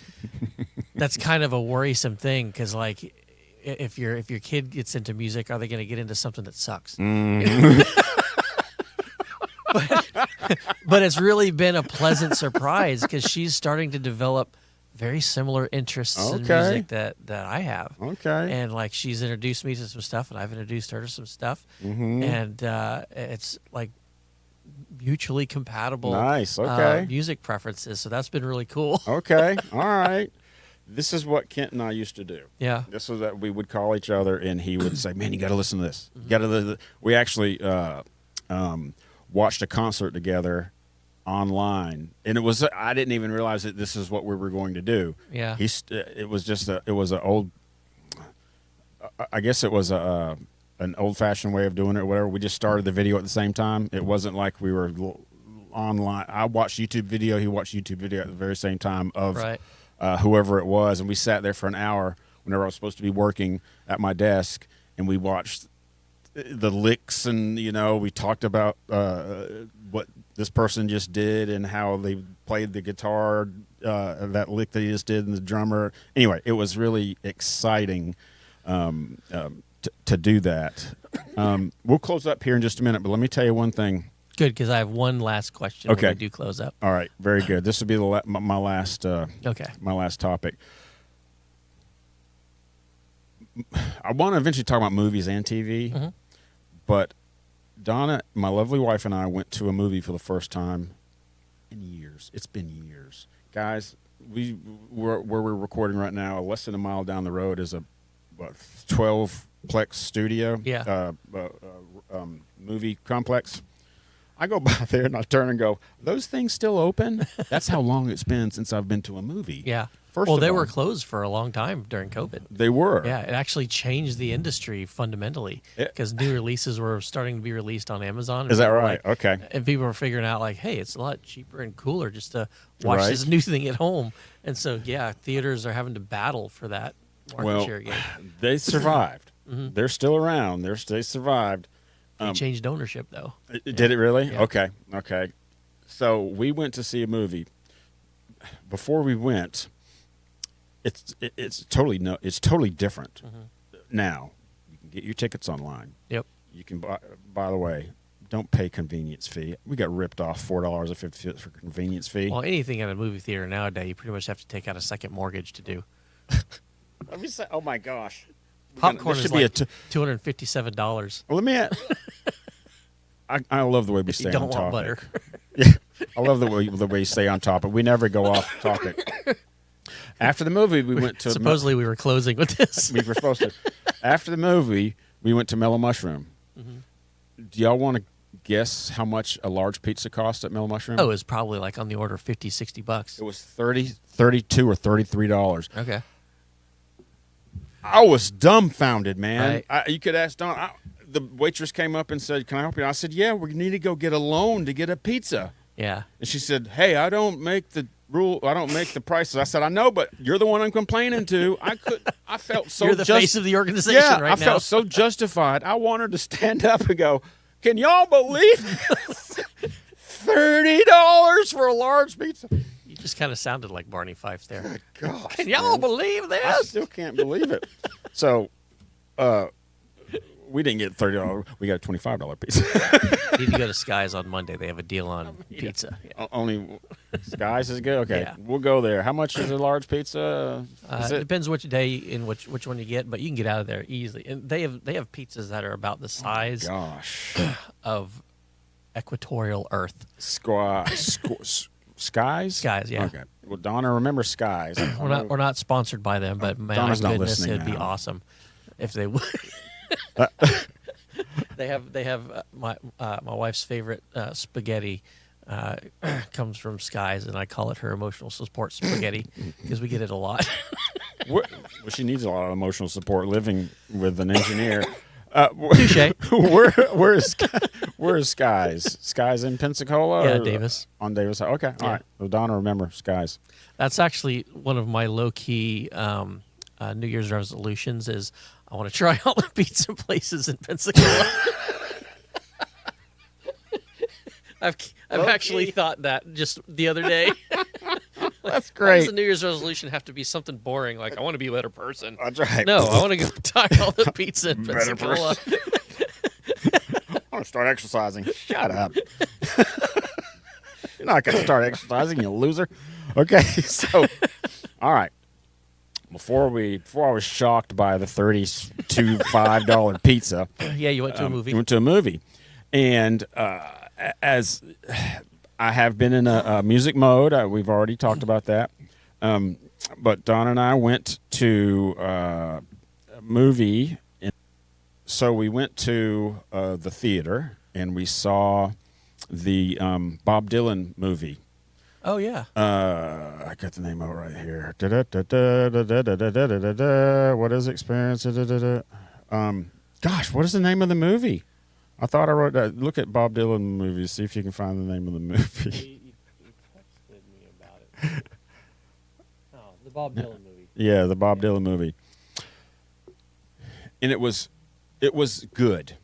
that's kind of a worrisome thing because, like, if your kid gets into music, are they going to get into something that sucks? Mm-hmm. but it's really been a pleasant surprise because she's starting to develop very similar interests in music that I have. Okay. And like she's introduced me to some stuff, and I've introduced her to some stuff, and it's like mutually compatible. Nice. Okay. Music preferences. So that's been really cool. Okay. All right. This is what Kent and I used to do. Yeah. This was that we would call each other, and he would say, "Man, you got to listen to this. You got to." We actually watched a concert together online, and it was. I didn't even realize that this is what we were going to do. Yeah. It was just an old. I guess it was an old-fashioned way of doing it or whatever. We just started the video at the same time. It wasn't like we were online. I watched YouTube video. He watched YouTube video at the very same time of whoever it was. And we sat there for an hour whenever I was supposed to be working at my desk, and we watched the licks, and, you know, we talked about what this person just did and how they played the guitar, that lick that he just did, and the drummer. Anyway, it was really exciting to do that. We'll close up here in just a minute, but let me tell you one thing. Good, because I have one last question when we do close up. All right, very good. This will be my last my last topic. I want to eventually talk about movies and TV, but Donna, my lovely wife, and I went to a movie for the first time in years. It's been years. Guys, where we're recording right now, less than a mile down the road is a 12-plex studio, movie complex. I go by there and I turn and go, "Those things still open?" That's how long it's been since I've been to a movie. Yeah. First of they all, were closed for a long time during COVID. They were. Yeah, it actually changed the industry fundamentally because new releases were starting to be released on Amazon. Is that right? Like, okay. And people were figuring out, like, hey, it's a lot cheaper and cooler just to watch this new thing at home. And so, yeah, theaters are having to battle for that market share again. They survived. They're still around. They survived. They changed ownership, though. Did it really? Yeah. Okay. So we went to see a movie. Before we went, it's totally different. Now you can get your tickets online. Yep. You can buy. By the way, don't pay convenience fee. We got ripped off $4.50 for convenience fee. Well, anything at a movie theater nowadays, you pretty much have to take out a second mortgage to do. Let me say, oh my gosh. Popcorn is like $257. Well, let me. I love the way we stay on topic. You don't want butter. Yeah, I love the way you stay on topic. We never go off topic. After the movie, we went to. Supposedly, we were closing with this. We were supposed to. After the movie, we went to Mellow Mushroom. Do y'all want to guess how much a large pizza cost at Mellow Mushroom? Oh, it was probably like on the order of $50-$60. It was $32 or $33. Okay. I was dumbfounded, man. Right. You could ask Don. The waitress came up and said, "Can I help you?" I said, "Yeah, we need to go get a loan to get a pizza." Yeah. And she said, "Hey, I don't make the rule. I don't make the prices." I said, "I know, but you're the one I'm complaining to." I felt so. You're the face of the organization right now. I felt so justified. I wanted to stand up and go, "Can y'all believe this? $30 for a large pizza?" You just kind of sounded like Barney Fife there. Good gosh, Can y'all believe this? I still can't believe it. So, we didn't get $30. We got a $25 pizza. You need to go to Skies on Monday. They have a deal on pizza. Yeah. Only Skies is good. Okay, Yeah. we'll go there. How much is a large pizza? It depends which day and which one you get, but you can get out of there easily. And they have pizzas that are about the size of equatorial Earth. Skies? Skies, yeah. Okay. Well, Donna, remember Skies. We're not sponsored by them, but man, Donna's my not goodness, listening it'd be now. awesome if they would. They have my wife's favorite spaghetti comes from Skies, and I call it her emotional support spaghetti because we get it a lot. Well, she needs a lot of emotional support living with an engineer. Touche. Where is Skies? Skies in Pensacola? Yeah, or Davis. On Davis. Okay, all right. Well, Donna, remember Skies. That's actually one of my low-key New Year's resolutions is I want to try all the pizza places in Pensacola. I've actually thought that just the other day. That's Why great. does the New Year's resolution have to be something boring like I want to be a better person? That's right. No, I want to go try all the pizza in Better Pensacola. I want want to start exercising. Shut up. You're not going to start exercising, you loser. Okay, so, all right. Before I was shocked by the $32.5 pizza. Yeah, you went to a movie. Went to a movie, and as I have been in a music mode, we've already talked about that. But Don and I went to a movie. So we went to the theater and we saw the Bob Dylan movie. Oh yeah. I got the name of it right here. What is Experience? Gosh, what is the name of the movie? I thought I wrote that. Look at Bob Dylan movies. See if you can find the name of the movie. You texted me about it. Oh, the Bob Dylan movie. Yeah, the Bob Dylan movie. And it was good.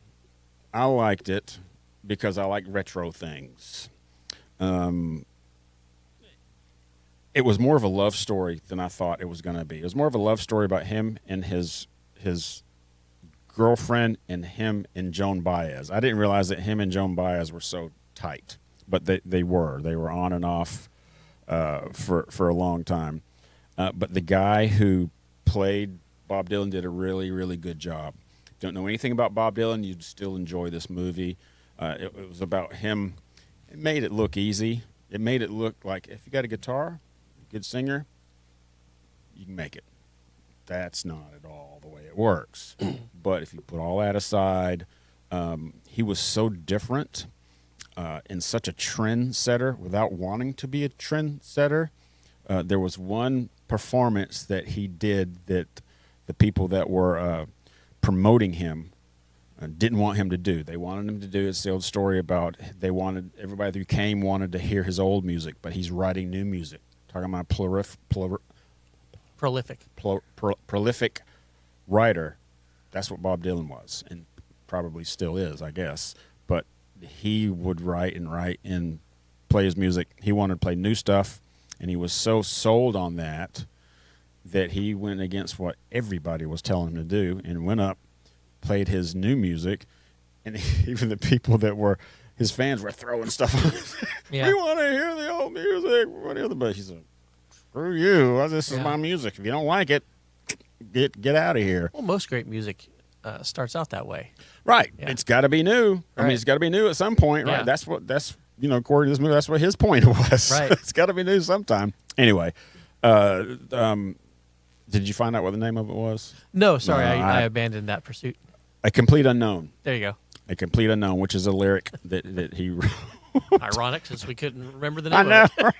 I liked it because I like retro things. It was more of a love story than I thought it was going to be. It was more of a love story about him and his girlfriend and him and Joan Baez. I didn't realize that him and Joan Baez were so tight, but they were. They were on and off for a long time. But the guy who played Bob Dylan did a really, really good job. Don't know anything about Bob Dylan, you'd still enjoy this movie. It was about him. It made it look easy. It made it look like if you got a guitar, good singer, you can make it. That's not at all the way it works. But if you put all that aside, he was so different and such a trendsetter without wanting to be a trendsetter. There was one performance that he did that the people that were promoting him didn't want him to do. They wanted him to do. It's the old story about everybody who came wanted to hear his old music, but he's writing new music. Talking about prolific writer. That's what Bob Dylan was, and probably still is, I guess. But he would write and play his music. He wanted to play new stuff, and he was so sold on that he went against what everybody was telling him to do and went up, played his new music, and even the people that were his fans were throwing stuff on him. Yeah. We want to hear the old music. But he said, screw you. This is my music. If you don't like it, get out of here. Well, most great music starts out that way. Right. Yeah. It's got to be new. I mean, it's got to be new at some point, right? Yeah. That's according to this movie, that's what his point was. Right. It's got to be new sometime. Anyway, did you find out what the name of it was? No, sorry, No, I abandoned that pursuit. A Complete Unknown. There you go. A Complete Unknown, which is a lyric that he wrote. Ironic, since we couldn't remember the name I know, of it.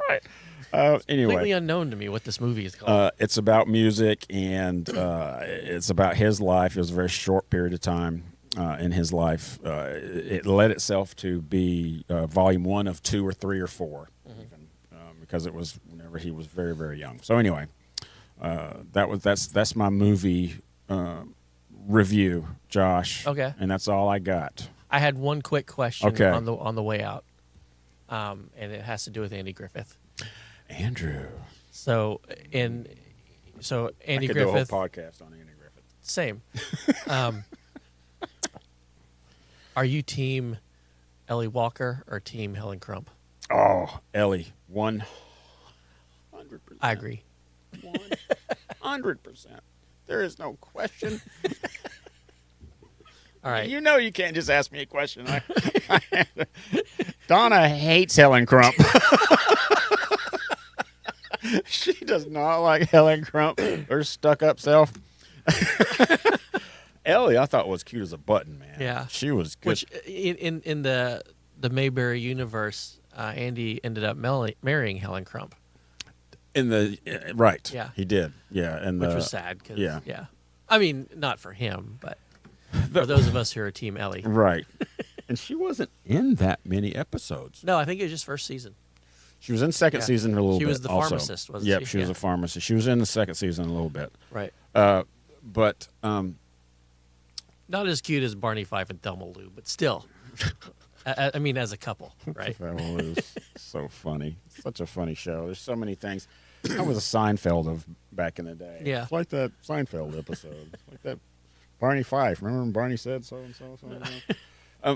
right. Anyway. Completely unknown to me what this movie is called. It's about music, and it's about his life. It was a very short period of time in his life. It led itself to be volume 1 of 2 or 3 or 4, even, because it was whenever he was very, very young. So anyway, that's my movie review, Josh. Okay. And that's all I got. I had one quick question Okay. on the way out, and it has to do with Andy Griffith. Andrew. So Andy I could Griffith. do a whole podcast on Andy Griffith. Same. Are you team Ellie Walker or team Helen Crump? Oh, Ellie, 100%. I agree. 100%. There is no question. All right. You know you can't just ask me a question. Donna hates Helen Crump. She does not like Helen Crump, her stuck-up self. Ellie, I thought was cute as a button, man. Yeah. She was good. Which in the Mayberry universe, Andy ended up marrying Helen Crump, In the right. Yeah. He did. Yeah, and which was sad. yeah. I mean, not for him, but for those of us who are Team Ellie. Right. And she wasn't in that many episodes. No, I think it was just first season. She was in second season a little bit. She was the also. pharmacist, wasn't Yep, she? she was a pharmacist. She was in the second season a little bit. Right. But Not as cute as Barney Fife and Thelma Lou, but still. I mean, as a couple, right? That one was so funny. Such a funny show. There's so many things. I was a Seinfeld of back in the day. Yeah. It's like that Seinfeld episode. It's like that Barney Fife. Remember when Barney said so and so?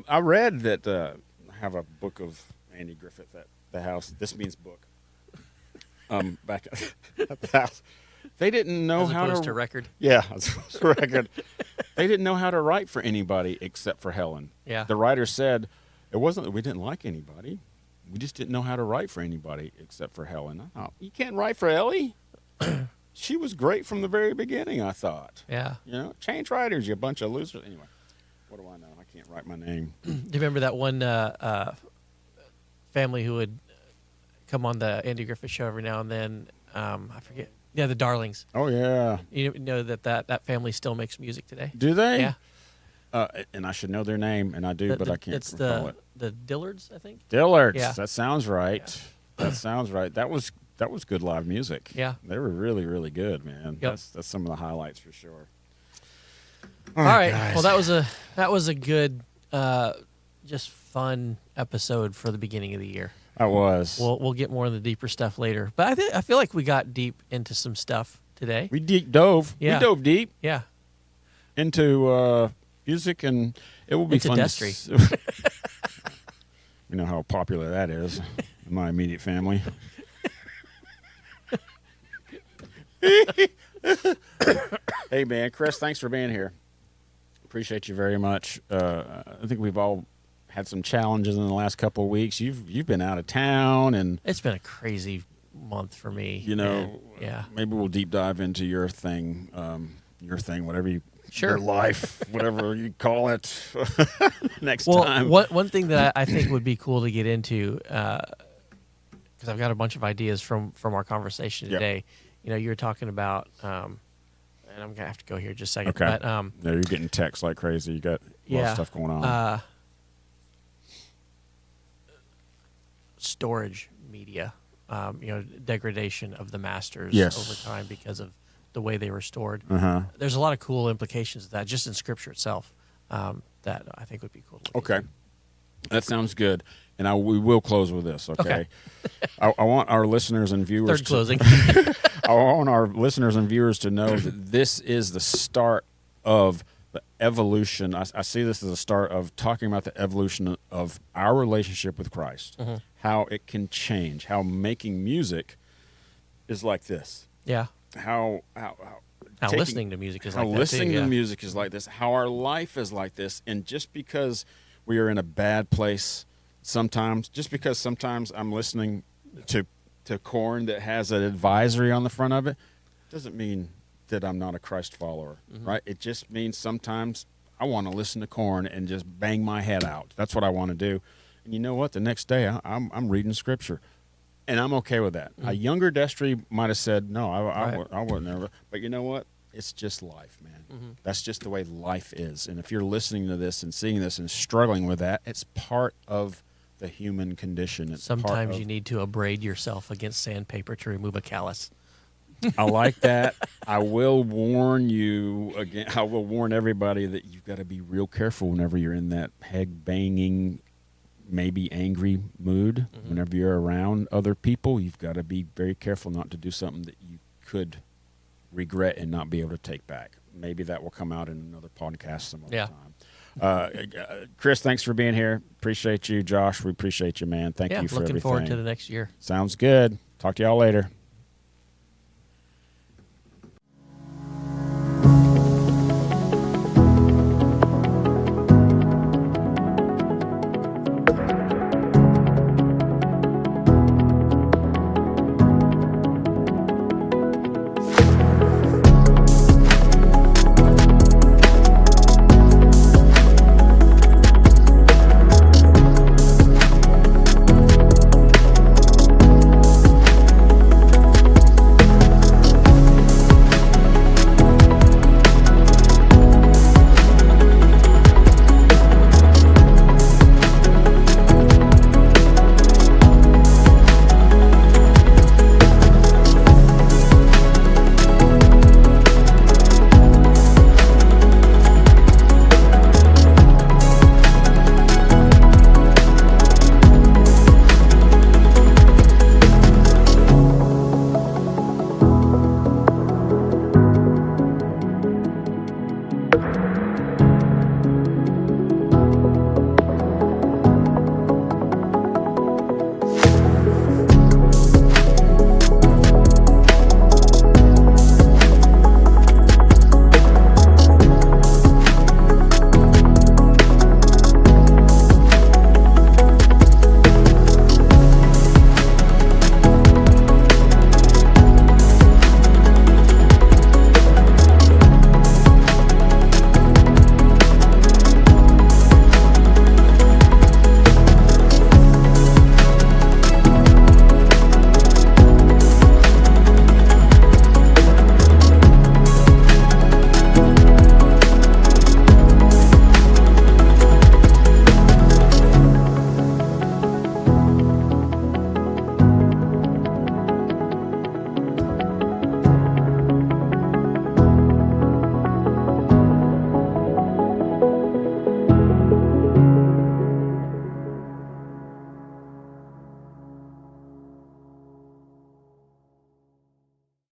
I read that I have a book of Andy Griffith at the house. This means book. Back at the house. They didn't know As how opposed to record. Yeah, as opposed to record. They didn't know how to write for anybody except for Helen. Yeah. The writer said it wasn't that we didn't like anybody. We just didn't know how to write for anybody except for Helen. I thought, you can't write for Ellie? She was great from the very beginning, I thought. Yeah. You know, change writers, you bunch of losers. Anyway, what do I know? I can't write my name. Do you remember that one family who would come on the Andy Griffith Show every now and then? I forget. Yeah, the Darlings. Oh, yeah. You know that family still makes music today? Do they? Yeah. And I should know their name, and I do, but I can't It's recall it. the Dillards, I think. Dillards. Yeah. That sounds right. That sounds right. That was good live music. Yeah. They were really, really good, man. Yep. That's some of the highlights for sure. All right. guys. Well, that was a good, just fun episode for the beginning of the year. That was. We'll get more of the deeper stuff later, but I feel like we got deep into some stuff today. We deep dove. Yeah. We dove deep Yeah. into music, and it will be Into fun. Destry. You know how popular that is in my immediate family. Hey, man, Chris, thanks for being here. Appreciate you very much. I think we've all had some challenges in the last couple of weeks. You've been out of town, and It's been a crazy month for me. you know, and, yeah. maybe we'll deep dive into your thing, whatever you. Sure. Your life, whatever you call it, next Well, time. one thing that I think would be cool to get into, because I've got a bunch of ideas from our conversation Yep. today. You know, you were talking about, and I'm gonna have to go here just a second. Okay. But No, you're getting texts like crazy. You got a lot of stuff going on. Storage media, you know, degradation of the masters Yes. over time because of the way they were stored. Uh-huh. There's a lot of cool implications of that just in Scripture itself that I think would be cool. To look Okay. That sounds good. And we will close with this, okay? I want our listeners and viewers Third closing. I want our listeners and viewers to know that this is the start of the evolution. I see this as a start of talking about the evolution of our relationship with Christ, how it can change, how making music is like this. Yeah. How taking- Listening to music is how like that listening too, to yeah. music is like this, how our life is like this, and just because we are in a bad place sometimes, just because sometimes I'm listening to corn that has an advisory on the front of it, doesn't mean that I'm not a Christ follower, right? It just means sometimes I want to listen to corn and just bang my head out. That's what I want to do. And you know what? The next day I'm reading Scripture. And I'm okay with that. A younger Destry might have said, no, I wouldn't ever. But you know what? It's just life, man. That's just the way life is. And if you're listening to this and seeing this and struggling with that, it's part of the human condition. It's part Sometimes of, you need to abrade yourself against sandpaper to remove a callus. I like that. I will warn you again. I will warn everybody that you've got to be real careful whenever you're in that head banging, maybe angry mood. Whenever you're around other people, you've got to be very careful not to do something that you could regret and not be able to take back. Maybe that will come out in another podcast some other time. Chris, thanks for being here. Appreciate you. Josh, we appreciate you, man. Thank you for looking everything. forward to the next year. Sounds good. Talk to y'all later.